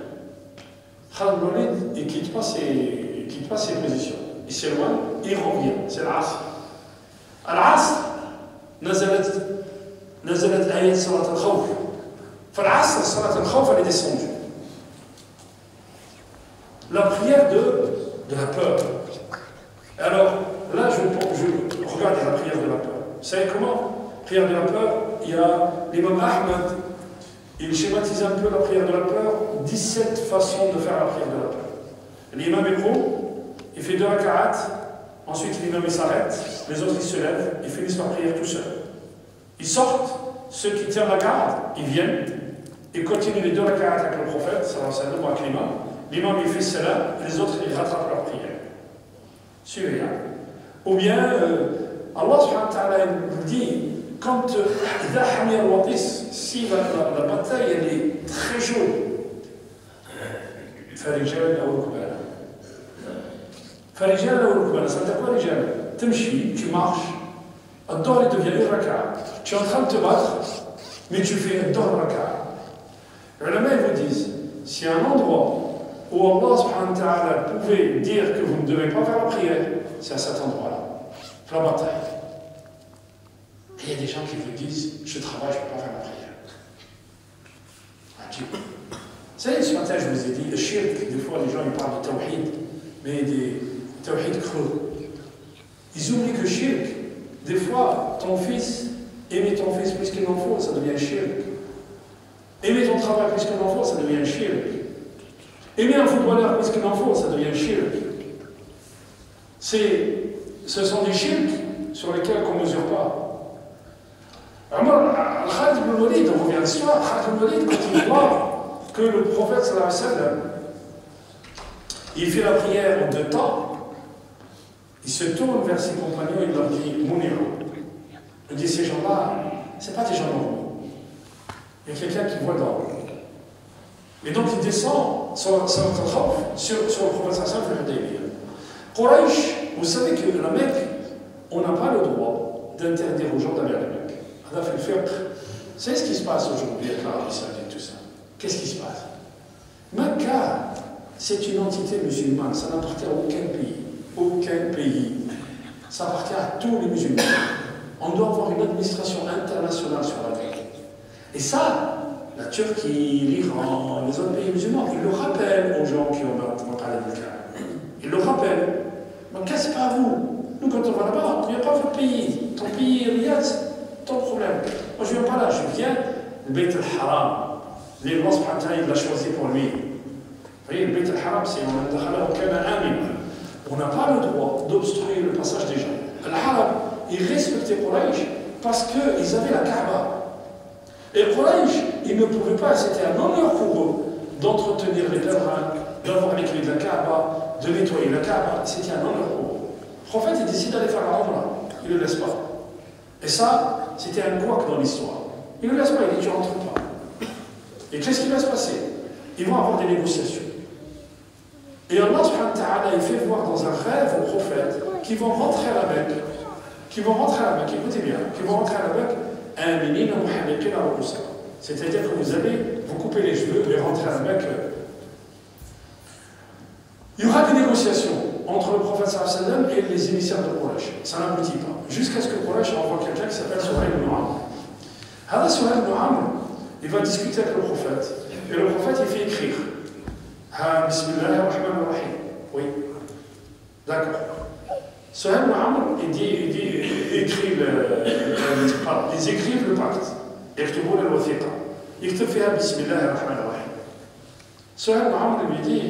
S3: Khalid ibn Walid, il ne quitte pas ses positions. Il s'éloigne, il revient. C'est l'Asr. À l'Asr, نزلت آية صلاة الخوف. فالعصر صلاة الخوف elle est descendue. La prière de la peur. Alors là, je regarde la prière de la peur. Vous savez comment? Prière de la peur, il y a l'imam Ahmed, il schématise un peu la prière de la peur, 17 façons de faire la prière de la peur. L'imam il fait 2 raka'at, ensuite l'imam il s'arrête, les autres ils se lèvent, ils finissent leur prière tout seuls. Ils sortent, ceux qui tiennent la garde, ils viennent, ils continuent les 2 raka'at avec le prophète, sallallahu alayhi wa sallam, avec l'imam. L'imam il fait cela, les autres ils rattrapent leur prière. Suivez, hein? Ou bien, Allah subhanahu wa ta'ala dit, quand si la bataille elle est très chaude, فرجال أو ركبانا. فرجال أو ركبانا, ça veut dire quoi رجال? تمشي, tu marches, الظهر il devient 1 raka'a. Tu es en train de te battre, mais tu fais un الظهر raka'a. Les ulama vous disent, s'il y a un endroit où Allah subhanahu wa ta'ala pouvait dire que vous ne devez pas faire la prière, c'est à cet endroit-là, la bataille. Et il y a des gens qui vous disent, je travaille, je ne peux pas faire la prière. Adieu. Vous savez, ce matin, je vous ai dit, le shirk, des fois les gens ils parlent de tawhid, mais des tawhid creux. Ils oublient que shirk, des fois, ton fils, aimer ton fils plus qu'il n'en faut, ça devient shirk. Aimer ton travail plus qu'il n'en faut, ça devient shirk. Aimer un footballeur plus qu'il n'en faut, ça devient shirk. Ce sont des shirks sur lesquels on ne mesure pas. Khalid ibn Walid, on revient à l'histoire, Khalid ibn Walid, quand il voit que le prophète sallallahu alayhi wa sallam, il fait la prière en 2 temps, il se tourne vers ses compagnons et il leur dit Mounirou. Il dit ces gens-là, ce n'est pas des gens normaux. Il y a quelqu'un qui voit dans eux. Et donc il descend sur le prophète sallallahu alayhi wa sallam. Quraysh, vous savez que la Mecque, on n'a pas le droit d'interdire aux gens d'aller à la Mecque. On a fait le fiqh. Vous savez ce qui se passe aujourd'hui avec l'Arabie Saoudite, tout ça? Qu'est-ce qui se passe? Mecca, c'est une entité musulmane, ça n'appartient à aucun pays. Aucun pays. Ça appartient à tous les musulmans. On doit avoir une administration internationale sur la terre. Et ça, la Turquie, l'Iran, les autres pays musulmans, ils le rappellent aux gens qui ont parlé de Mecca. Ils le rappellent. Mais qu'est-ce pas à vous? Nous, quand on va là-bas, on ne vient pas à votre pays. Ton pays, Riyad, c'est ton problème. Moi, je ne viens pas là, je viens du Beit al-Haram. Allah subhanahu wa ta'ala, il l'a choisi pour lui. Vous voyez, le Beit al-Haram, c'est on n'a pas le droit d'obstruer le passage des gens. Al-Haram, ils respectaient Quraysh parce qu'ils avaient la Kaaba. Et Quraysh, ils ne pouvaient pas, c'était un honneur pour eux d'entretenir les pèlerins, d'avoir les clés de la Kaaba, de nettoyer la Kaaba. C'était un honneur pour eux. Le prophète, il décide d'aller faire la Umrah. Il ne le laisse pas. Et ça, c'était un couac dans l'histoire. Il ne le laisse pas, il dit tu ne rentres pas. Et qu'est-ce qui va se passer? Ils vont avoir des négociations. Et Allah subhanahu wa ta'ala, il fait voir dans un rêve au prophète qu'ils vont rentrer à la Mecque. Écoutez bien, qu'ils vont rentrer à la Mecque, c'est-à-dire que vous allez vous couper les cheveux et rentrer à la Mecque. Il y aura des négociations entre le prophète sallallahu alayhi wa sallam et les émissaires de Quraysh. Ça n'aboutit pas. Jusqu'à ce que Quraysh envoie quelqu'un qui s'appelle Suhaïl ibn Amr. Suhaïl ibn Amr, il va discuter avec le prophète. Et le prophète, il fait écrire. Bismillah ar-Rahman ar-Rahim. Oui. D'accord. Suhail ibn Amr, il écrivent le pacte. يكتبون الوثيقة. يكتب فيها بسم الله الرحمن الرحيم. سهيل بن عمرو lui dit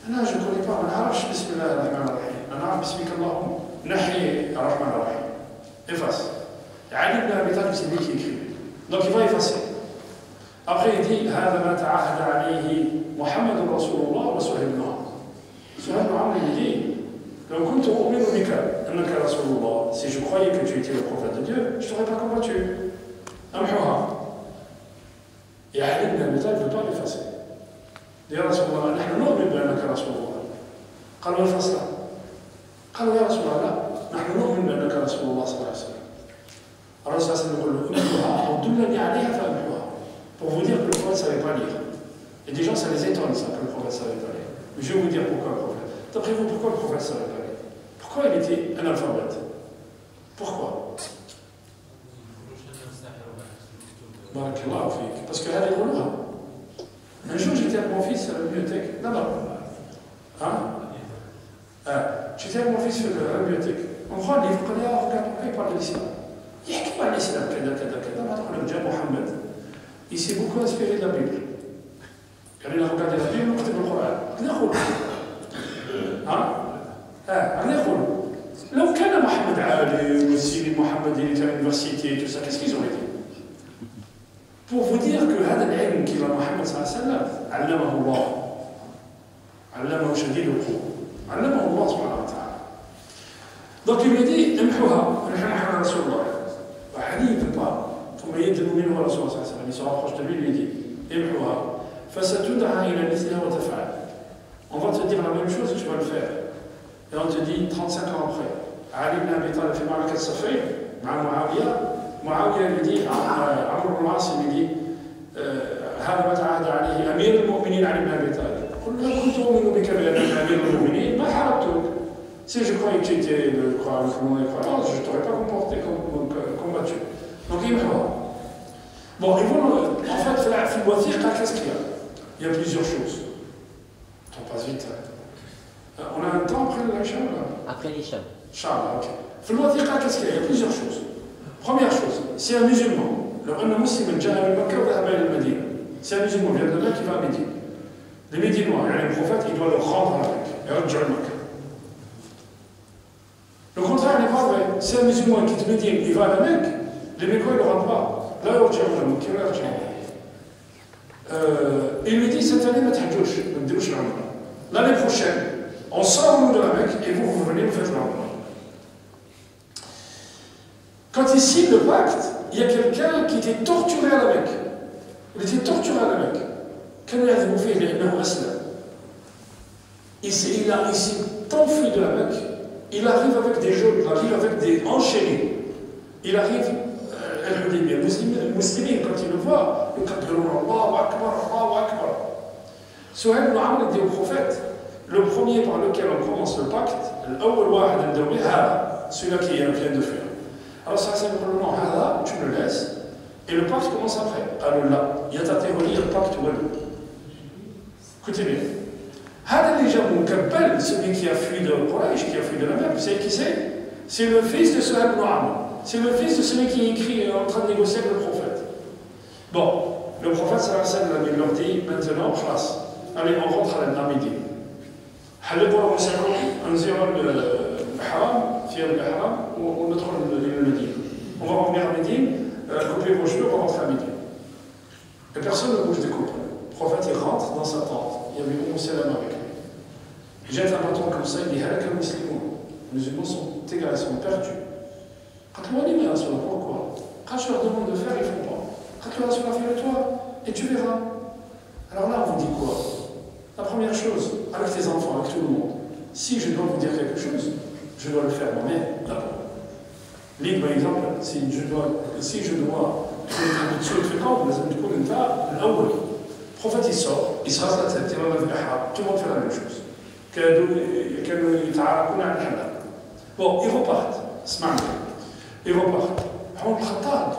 S3: أنا je ne connais pas, ما نعرفش بسم الله الرحمن الرحيم. أنا أعرف بسمك اللهم نحي الرحمن الرحيم. Efface. علي بن أبي طالب c'est lui qui écrit. Donc il va effacer. Après il dit هذا ما تعاهد عليه محمد رسول الله وسهيل بن عمرو. سهيل بن عمرو lui dit لو كنت أؤمن بك أنك رسول الله, si je croyais que tu étais le prophète de Dieu, je ne t'aurais pas combattu. أمحوها. يا علي بن أبي طالب ne peut pas l'effacer. يا رسول الله نحن نؤمن بأنك رسول الله. قالوا الفصل. قالوا يا رسول الله لا نحن نؤمن بأنك رسول الله صلى الله عليه وسلم. الرسول صلى الله عليه وسلم يقول له امحوها أو دلني عليها فأمحوها. Pour vous dire que le prophète ne savait pas lire. Et des gens, ça les étonne, ça, que le prophète ne savait pas lire. Mais je vais vous dire pourquoi le prophète. D'après vous, pourquoi le prophète ne savait pas lire? Pourquoi il était analphabète? Pourquoi? Barakallahu fik. Parce que هذا يقولوها. Un jour, j'étais avec mon fils à la bibliothèque. Là-bas. Hein? J'étais avec mon fils à la bibliothèque. On prend le livre, on dit, regarde, pourquoi il parle de l'islam? يحكي عن الإسلام كذا كذا كذا. ما تقول جاء محمد. Il s'est beaucoup inspiré de la Bible. Quand il a regardé la Bible, il a écrit le Coran. Il a dit, hein? يقول لو كان محمد عالم والسيد محمد اللي كان université tout ça, qu'est-ce qu'ils auraient dit? Pour vous dire que هذا العلم كما محمد صلى الله عليه وسلم علمه الله. علمه شديد القوة. علمه الله سبحانه وتعالى. Donc il lui dit امحوها نحن محمد رسول الله. وعلي ne peut pas. ثم يدنو منه رسول الله صلى الله عليه وسلم. Il se rapproche de lui, lui dit امحوها فستدعى إلى مثلها وتفعل. On va te dire la même chose et tu vas le faire. Et on te dit 35 ans après, Ali ibn Abi Talib في معركة صفين مع معاوية lui dit, عمرو بن العاص lui dit هذا ما تعاهد عليه أمير المؤمنين علي بن أبي طالب. قل لو كنت أؤمن بك بأنك أمير المؤمنين ما حاربتك. Si je croyais que tu étais le croyant, je ne t'aurais pas combattu. Donc il me bon, ils vont, en fait, في الوثيقة, qu'est-ce qu'il y a? Il y a plusieurs choses. On passe vite. On a un temps après l'Aïcha ou là?
S4: Après l'Isha.
S3: Inch'Allah, ok. في الوثيقة, qu'est-ce qu'il y a? Il y a plusieurs choses. Première chose, c'est un musulman. لو أن مسلما جاء من مكة وذهب إلى المدينة. C'est un musulman, vient de là qui va à Médine. Les Médinois, le prophète, il doit leur rendre la Mecque. Et رجع Mecque. Le contraire n'est pas vrai. C'est un musulman qui quitte Médine, il va à la Mecque. Les Mécois, ils ne le rendent pas. Là, il rejع Mecque. Il lui dit cette année, l'année prochaine, on sort nous de la Mecque et vous venez, vous faites l'Umrah. Quand il signe le pacte, il y a quelqu'un qui était torturé à la Mecque. Il était torturé à la Mecque. Il s'est enfui de la Mecque. Il arrive avec des jeux, il arrive avec des enchaînés. Il arrive, les musulmans, quand ils le voient, ils disent Allahu Akbar, Allahu Akbar. Suhail ibn Amr dit au prophète, le premier par lequel on commence le pacte, celui-là qui vient de faire. Alors ça c'est le nom, tu le laisses, et le pacte commence après. Alors là, il y a ta théorie, le pacte ou écoutez bien. Hada déjà Mukabbal, celui qui a fui de Quraysh, qui a fui de la mer, vous savez qui c'est? C'est le fils de Suhail ibn Amr. C'est le fils de celui qui écrit en train de négocier avec le prophète. Bon, le prophète sallallahu alayhi wa sallam, il leur dit maintenant, classe, allez, on rentre à la Médine. حلقوا رؤوسكم انزعوا الحرام في الحرام وندخل المدينة. On va revenir à Médine, coupez vos cheveux, on va rentrer à Médine. Et personne ne bouge des coupes. Le prophète il rentre dans sa tente, il y avait Umm Salama avec lui. Il jette un bâton comme ça, il dit halaka al-muslimun. Les musulmans sont égarés, sont perdus. Quand on dit mais pourquoi? Quand je leur demande de faire, ils ne font pas. Quand tu vas sur la fais-le-toi, et tu verras. Alors là, on vous dit quoi? La première chose, avec tes enfants, avec tout le monde, si je dois vous dire quelque chose, je dois le faire moi-même d'abord. Ligue, par exemple, si je dois le prophète il sort, il se rase la tête, il va mettre tout le monde fait la même chose. Bon, ils repartent, ils repartent. Omar al-Khattab,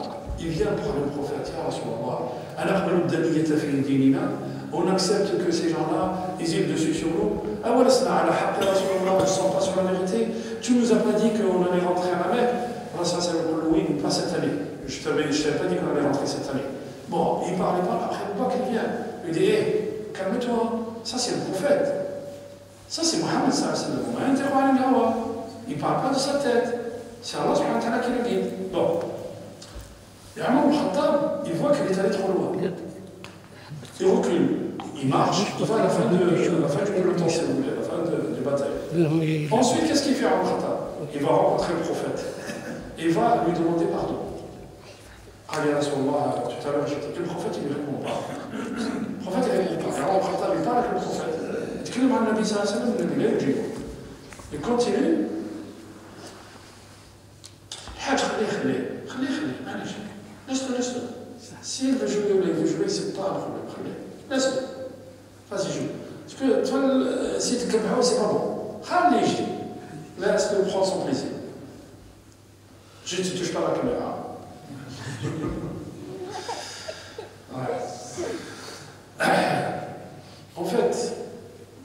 S3: il vient pour le prophète, Ya Rasulallah, أنا أقبل الدنية في ديننا on accepte que ces gens-là, ils aient le dessus sur nous. Ah ouais, c'est là, on ne sent pas sur la vérité. Tu nous as pas dit qu'on allait rentrer à la Mecque. Alors ça, c'est le oui, pas cette année. Je t'avais pas dit qu'on allait rentrer cette année. Bon, il ne parlait pas, après le bac, il vient. Il dit, hé, calme-toi, ça c'est le prophète. Ça c'est Mohammed sallallahu alayhi wa sallam. Il ne parle pas de sa tête. C'est Allah subhanahu wa ta'ala qui le guide. Bon. Et Omar ibn Khattab, il voit qu'il est allé trop loin. Il recule. Il marche. Il va à la fin du peloton, s'il vous plaît, à la fin du bataille. Ensuite, qu'est-ce qu'il fait Omar ibn Khattab? Il va rencontrer le prophète. Et il va lui demander pardon. Ali Rasulullah, tout à l'heure, j'ai dit que le prophète, il ne répond pas. Le prophète, il ne répond pas. Alors, Omar ibn Khattab, il parle avec le prophète. Il dit que le Nabi sallallahu alayhi wa sallam, il continue. Laisse-le. S'il veut jouer ou il veut jouer, c'est pas un problème. Laisse-le. Vas-y, joue. Parce que toi, si tu es c'est pas bon. Laisse-le prendre son plaisir. Juste, tu touches pas la caméra. Ouais. En fait,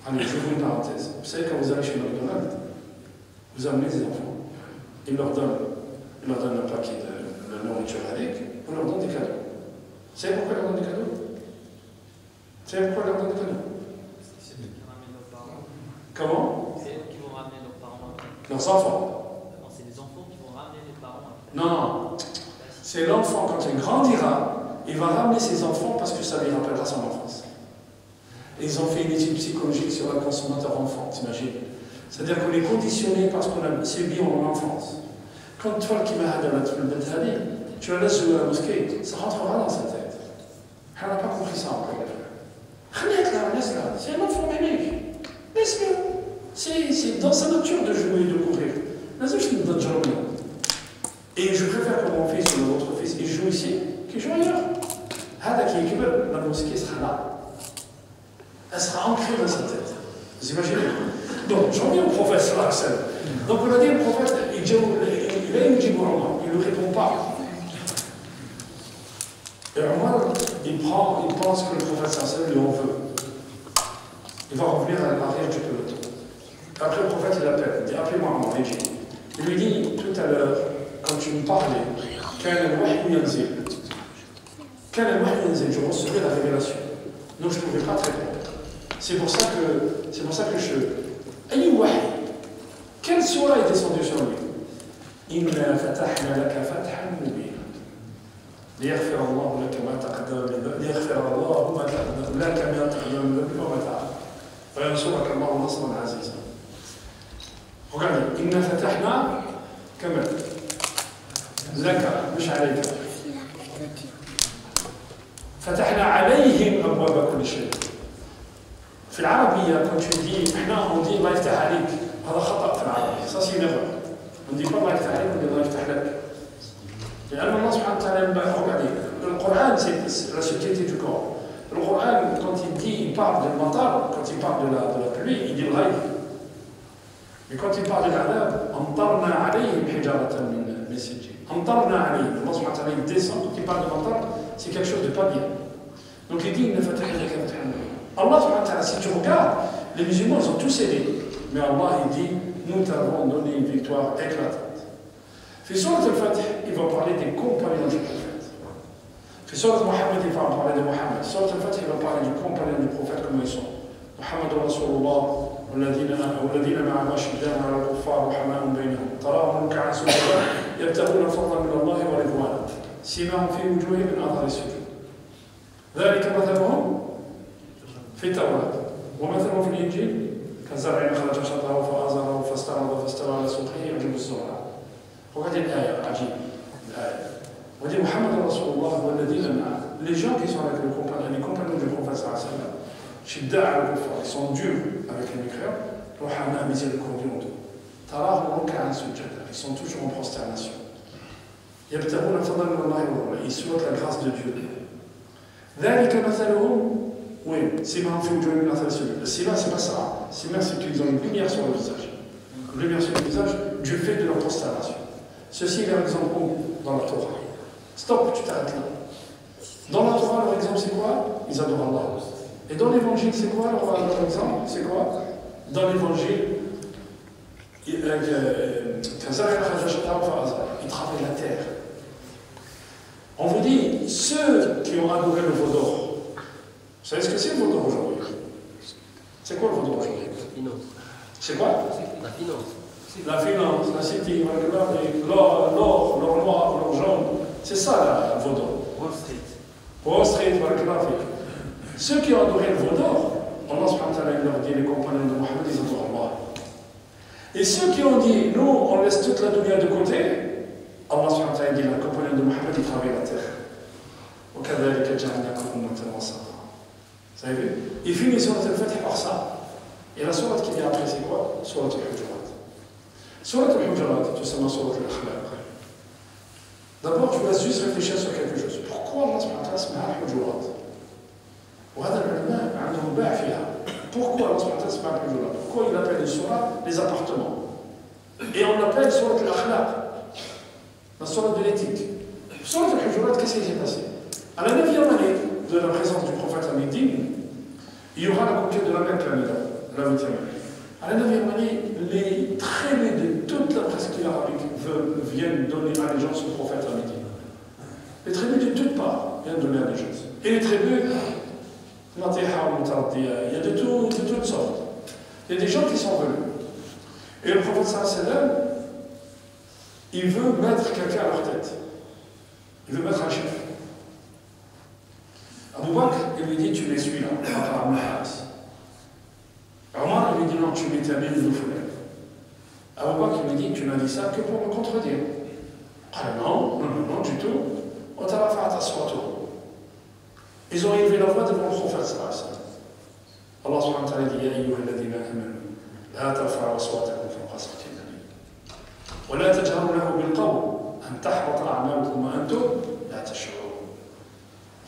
S3: allez, je vous une parenthèse. Vous savez, quand vous allez chez McDonald's, vous amenez des enfants. Ils leur donnent un paquet de nourriture avec, on leur donne des cadeaux. Vous savez pourquoi ils leur donnent des cadeaux? Vous savez pourquoi ils leur donnent des cadeaux?
S5: C'est eux qui ramènent leurs parents.
S3: Comment?
S5: C'est eux qui vont ramener leurs parents après.
S3: Leurs enfants.
S5: Non, c'est les enfants qui vont ramener les parents après.
S3: Non. C'est l'enfant, quand il grandira, il va ramener ses enfants parce que ça lui rappellera son enfance. Et ils ont fait une étude psychologique sur le consommateur enfant, t'imagines? C'est-à-dire qu'on est conditionné parce qu'on a subi en enfance. Quand toi qui m'as dit, tu la laisses jouer à la mosquée, ça rentrera dans sa tête. Elle n'a pas compris ça encore. Laisse-la, c'est un enfant ménique. Laisse-le. C'est dans sa nature de jouer et de courir. Et je préfère que mon fils ou votre fils, il joue ici, qu'il joue ailleurs. La mosquée sera là. Elle sera ancrée dans sa tête. Vous imaginez? Donc, j'en viens au prophète sallallahu alayhi wa sallam. Donc, on a dit le prophète, il ne répond pas. Et Omar, il pense que le prophète sallallahu alayhi wa sallam lui en veut. Il va revenir à l'arrière du peloton. Après, le prophète, il l'appelle. Il dit, appelez-moi Omar. Il lui dit, tout à l'heure, quand tu me parlais, je recevais la révélation. Donc, je ne pouvais pas te répondre. C'est pour ça que je... Quelle sourate est descendue sur lui? Inna fatahna laka fathan mubina. ليغفر الله لك ما تقدم من ذنبك وما تأخر وينصرك الله نصرا عزيزا. Regardez, إنا فتحنا كما لك مش عليك. فتحنا عليهم أبواب كل شيء. في العربية quand tu dis احنا on dit الله يفتح عليك هذا خطأ في العربية. Ça c'est une erreur. On dit pas الله يفتح عليك, on dit الله يفتح لك. لأن الله سبحانه وتعالى regardez, le Coran c'est la subtilité du Coran. Le Coran quand il parle de matar, quand il parle de la pluie, il dit الغيث. Mais quand il parle de l'adab, أمطرنا عليهم حجارة من سجيل. أمطرنا عليهم. Allah subhanahu wa ta'ala il descend, quand il parle de matar, c'est quelque chose de pas bien. Donc il dit إن فتحنا لك فتحا مبينا. Allah subhanahu wa ta'ala, si tu regardes, les musulmans ils ont tous aidé. Mais Allah il dit, nous t'avons donné une victoire éclatante. Fi Surat al-Fatih, il va parler des compagnons du prophète. Fi Surat Muhammad, il va parler de Muhammad. Surat al-Fatih, il va parler du compagnon du prophète, comment ils sont. Muhammad Rasulullah, والذين معه أشداء على الكفار رحماء بينهم تراهم ركعا سجدا يبتغون فضلا من الله ورضوانا سيماهم في وجوههم من أثر السجود ذلك مثلهم في التوراة ومثلهم في الإنجيل كزرع خرج شطره فآزره فاستغلظ فاستوى على سوقه يعجب الزرع. Regardez l'آية عجيب الآية. On dit Muhammad Rasulullah والذين معه. Les gens qui sont avec les compagnons du prophète sallallahu alayhi wa sallam, شداء على الكفار, ils sont durs avec les mécréants, رحماء miséricordieux entre eux. تراهم ركعا سجدا, ils sont toujours en prosternation. يبتغون فضلا من الله ورضوانا, ils souhaitent la grâce de Dieu. ذلك مثلهم oui, سيماهم في وجوههم من أثر السجود. Le sima, c'est pas ça. Sima, c'est qu'ils ont une lumière sur le visage. Une lumière sur le visage du fait de leur prosternation. Ceci est leur exemple dans la Torah. Stop, tu t'arrêtes là. Dans la Torah, leur exemple, c'est quoi? Ils adorent Allah. Et dans l'évangile, c'est quoi leur exemple? C'est quoi? Dans l'évangile, ils travaillent la terre. On vous dit, ceux qui ont adoré le veau d'or, vous savez ce que c'est le veau d'or aujourd'hui? C'est quoi le veau d'or aujourd'hui? C'est quoi?
S4: La finance.
S3: La finance, la city, l'or noir, l'or jaune. C'est ça le veau d'or.
S2: Wall Street.
S3: Wall Street, ceux qui ont adoré le veau d'or, Allah subhanahu wa ta'ala leur dit, les compagnons de Mohammed, ils adorent Allah. Et ceux qui ont dit, nous, on laisse toute la dunya de côté, Allah subhanahu wa ta'ala dit, les compagnons de Mohammed, ils travaillent la terre. Vous avez vu? Il finit sur le Fatih par ça. Et la sourate qui vient après, c'est quoi? Sourate al-Hujurat. Sourate al-Hujurat, tout simplement sourate al-Akhlaq. D'abord, je vous laisse juste réfléchir sur quelque chose. Pourquoi Allah subhanahu wa ta'ala s'appelle al-Hujurat? Pourquoi Allah subhanahu wa ta'ala s'appelle al-Hujurat? Pourquoi il appelle une sourate les appartements? Et on l'appelle sourate al-Akhlaq, la sourate de l'éthique. Sourate al-Hujurat, qu'est-ce qui s'est passé? À la 9e année de la présence du prophète à Médine, il y aura la conquête de la Mecque, la 8e année. À la 9e année, les tribus de toute la presqu'île arabique viennent donner allégeance au prophète à Médine. Les tribus de toutes parts viennent donner allégeance. Et les tribus, il y a de toutes sortes. Il y a des gens qui sont venus. Et le prophète sallam, il veut mettre quelqu'un à leur tête. Il veut mettre un chef. Abu Bakr, il lui dit, tu les suis là, Omar, il lui dit, non, tu mets ta main de l'oufoulet. Abu Bakr, il lui dit, tu n'as dit ça que pour me contredire. Non, du tout. On t'a fait attention à toi. Ils ont élevé la voix devant le prophète sallallahu alayhi wa sallam. Allah subhanahu wa ta'ala dit, Ya ayyuha alladhina amanu, la tarfa'u aswatakum fawqa sawti an-nabi. Wa la tajharu lahu bil qawl, an tahbata a'malukum wa antum la tash'urun.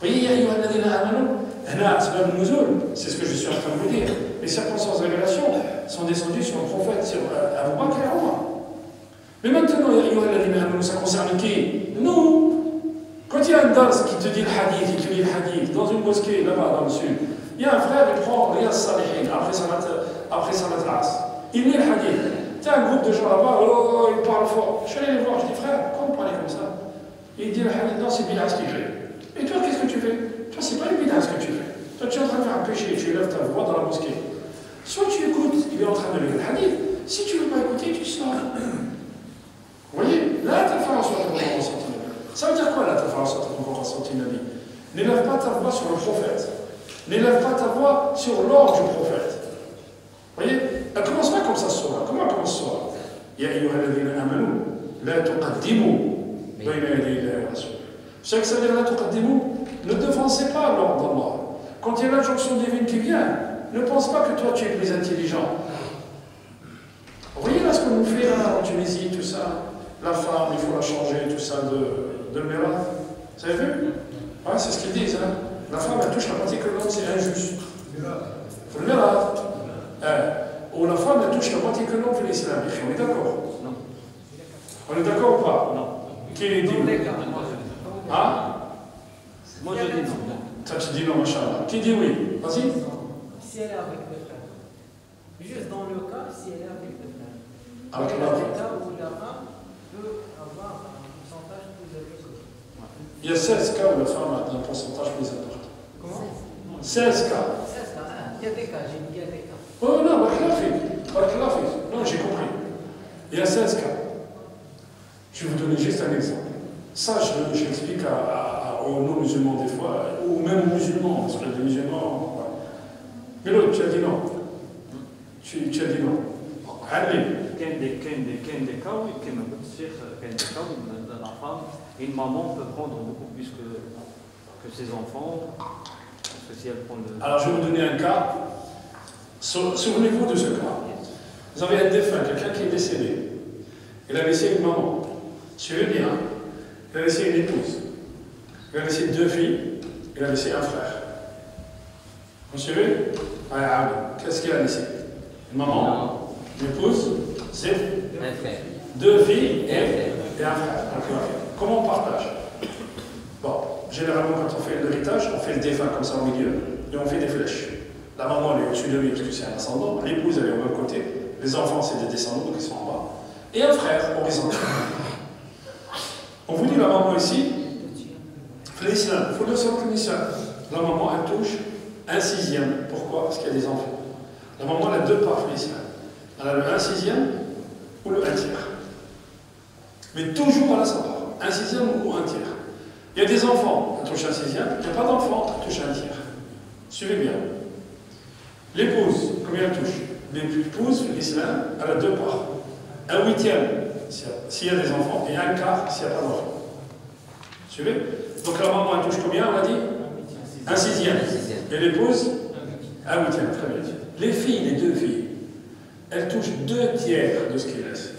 S3: Voyez, Ya ayyuha alladhina amanu, hna asbab al-nuzul, c'est ce que je suis en train de vous dire. Les circonstances de révélation sont descendues sur le prophète, sur Abu Bakr et Omar. Mais maintenant, Ya ayyuha alladhina amanu, ça concerne qui? Nous. Quand il y a un dars qui te dit le hadith, il te lit le hadith, dans une mosquée là-bas dans le sud, il y a un frère qui prend Riyad Salihin après Salat al-Asr. Il lit le hadith. Tu as un groupe de gens là-bas, il parle fort. Je suis allé les voir, je dis frère, pourquoi vous parlez comme ça? Il dit le hadith, non, c'est bid'a ce qu'il fait. Et toi, qu'est-ce que tu fais? Toi, c'est pas une bid'a ce que tu fais. Toi, tu es en train de faire un péché, tu élèves ta voix dans la mosquée. Soit tu écoutes, il est en train de lire le hadith. Si tu ne veux pas écouter, tu sors. Vous voyez? Là, tu as fait en sorte de ressentir. Ça veut dire quoi là, ta Nabi? N'élève pas ta voix sur le prophète. N'élève pas ta voix sur l'ordre du prophète. Vous voyez? Elle ne commence pas comme ça, Surah. Comment elle commence Surah? Ya ayyuha alladhina amanu, la tuqaddimu bayna yaday Allahi wa rasul. Vous savez que ça veut dire la tuqaddimu? Ne devancez pas l'ordre d'Allah. Quand il y a l'injonction divine qui vient, ne pense pas que toi tu es plus intelligent. Vous voyez là ce qu'on nous fait là, en Tunisie, tout ça? La femme, il faut la changer, tout ça de miracle. Vous avez vu? Ouais, c'est ce qu'ils disent. Hein? La femme, elle touche la moitié que l'homme, c'est injuste. Le miracle. Ou la femme, elle touche la moitié que l'homme, c'est l'islam. On est d'accord?
S2: Non.
S3: On est d'accord ou pas?
S2: Non.
S3: Qui dit oui? Hein?
S2: Moi je dis non.
S3: Toi, tu dis non, machallah. Qui dit oui? Vas-y.
S6: Si elle est avec le frère. Juste dans le cas, si elle est avec le frère.
S3: Avec
S6: dans
S3: la
S6: le cas où la femme peut avoir un pourcentage plus élevé que l'autre.
S3: Il y a 16 cas où la femme a un pourcentage plus important.
S6: Comment?
S3: 16 cas.
S6: 16 cas. Il y a des cas, j'ai dit il y a des cas.
S3: Oh non, non, j'ai compris. Il y a 16 cas. Je vais vous donner juste un exemple. Ça, je l'explique aux non-musulmans des fois, ou même aux musulmans, parce que les musulmans. Ouais. Mais l'autre, tu as dit non. Tu as dit non. Allez.
S2: Il y a des cas où la femme, une maman peut prendre beaucoup plus que ses enfants, parce que si elle prend le...
S3: Alors je vais vous donner un cas. Souvenez-vous de ce cas. Vous avez un défunt, quelqu'un qui est décédé. Il a laissé une maman. Suivez bien. Il a laissé une épouse. Il a laissé 2 filles. Il a laissé un frère. Vous suivez? Qu'est-ce qu'il a laissé? Une maman, une épouse, c'est
S4: Un frère.
S3: 2 filles et un frère. Comment on partage? Bon, généralement quand on fait l'héritage, on fait le défunt comme ça au milieu et on fait des flèches. La maman, elle est au-dessus de lui parce que c'est un ascendant. L'épouse, elle est au même côté. Les enfants, c'est des descendants, donc ils sont en bas. Et un frère horizontal. On vous dit la maman ici, l'islam, il faut le savoir que l'islam. La maman, elle touche un sixième. Pourquoi? Parce qu'il y a des enfants. La maman, elle a deux parts l'islam. Elle a le 1/6 ou le 1/3. Mais toujours elle a sa part. 1/6 ou 1/3. Il y a des enfants, elle touche 1/6. Il n'y a pas d'enfants, elle touche 1/3. Suivez bien. L'épouse, combien elle touche? L'épouse, l'islam, elle a deux parts. 1/8 s'il y a des enfants et 1/4 s'il n'y a pas d'enfants. Suivez? Donc la maman, elle touche combien, on a dit? 1/6. Et l'épouse? 1/8. Très bien. Les filles, les deux filles, elles touchent 2/3 de ce qu'il laisse.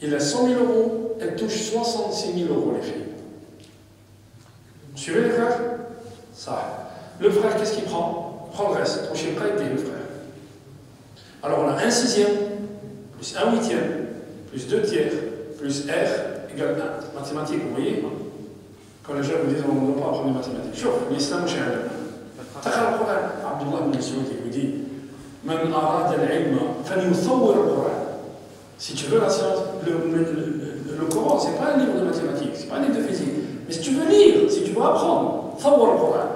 S3: Il a 100 000 €, elles touchent 66 000 €, les filles. Vous suivez les frères? Ça. Le frère, qu'est-ce qu'il prend? Prend le reste. Touchez pas aider le frère. Alors on a 1/6 plus 1/8 plus 2/3 plus R égale 1. Mathématiques, vous voyez? Quand les gens vous disent on ne doit pas apprendre les mathématiques. Chauffe, l'islam, j'ai un. تقرأ القرآن. عبد الله بن مسعود vous dit من أراد العلم فليصور القرآن. Si tu veux la science, le Coran, ce n'est pas un livre de mathématiques, ce n'est pas un livre de physique. Mais si tu veux lire, si tu veux apprendre, صور القرآن.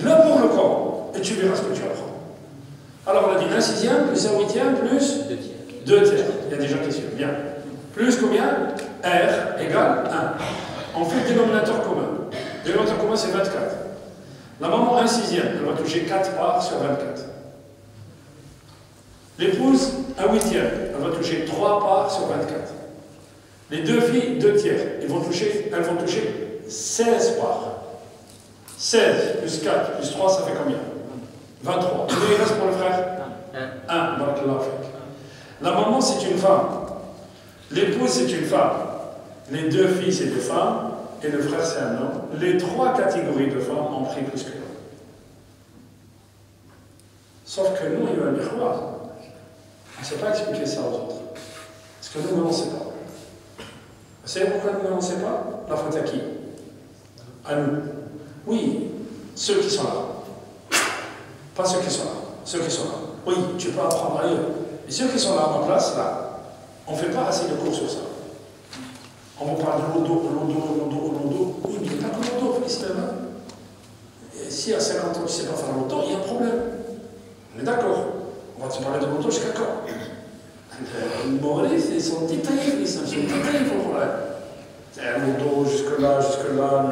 S3: Là pour le Coran, et tu verras ce que tu apprends. Alors on a dit 1/6 plus 1/8 plus 2/3. Il y a des gens qui suivent. Bien. Plus combien? R égale 1. On fait le dénominateur commun. Le dénominateur commun, c'est 24. La maman 1/6, elle va toucher 4 parts sur 24. L'épouse 1/8, elle va toucher 3 parts sur 24. Les deux filles 2/3, elles vont toucher 16 parts. 16 plus 4 plus 3, ça fait combien? 23. Combien il reste pour le frère? 1. La maman, c'est une femme. L'épouse, c'est une femme. Les deux filles, c'est des femmes. Et le frère, c'est un homme. Les trois catégories de femmes ont pris plus que l'homme. Sauf que nous, il y a un miroir. On ne sait pas expliquer ça aux autres. Parce que nous, on ne sait pas. Vous savez pourquoi nous, on ne sait pas? La faute à qui? À nous. Oui, ceux qui sont là. Pas ceux qui sont là. Ceux qui sont là. Oui, tu peux apprendre ailleurs. Et ceux qui sont là à ma place, là, on ne fait pas assez de cours sur ça. On vous parle de l'odo. Oui, mais il n'y a pas que l'odo, l'islam. Si à 50 ans tu ne sais pas faire l'odo, il y a un problème. On est d'accord. On va te parler de l'odo jusqu'à quand? Les Maurice, ils sont détaillés, ils sont détaillés pour le problème. L'odo, jusque-là,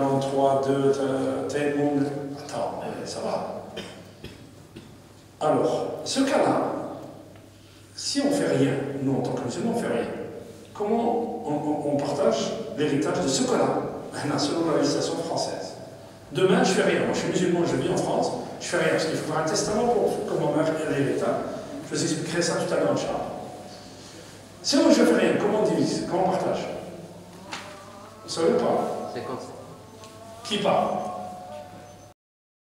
S3: non, 3, 2, tel monde. Attends, ça va. Alors, ce cas-là, si on ne fait rien, nous en tant que musulmans, on ne fait rien. Comment on partage l'héritage de ce cas-là, selon la législation française? Demain, je ne fais rien. Moi, je suis musulman, je vis en France, je ne fais rien, parce qu'il faut faire un testament pour que ma mère ait l'héritage. Je vous expliquerai ça tout à l'heure, Inch'Allah. Si moi, je ne fais rien, comment on divise? Comment on partage? Vous savez pas?
S4: 50.
S3: Qui part?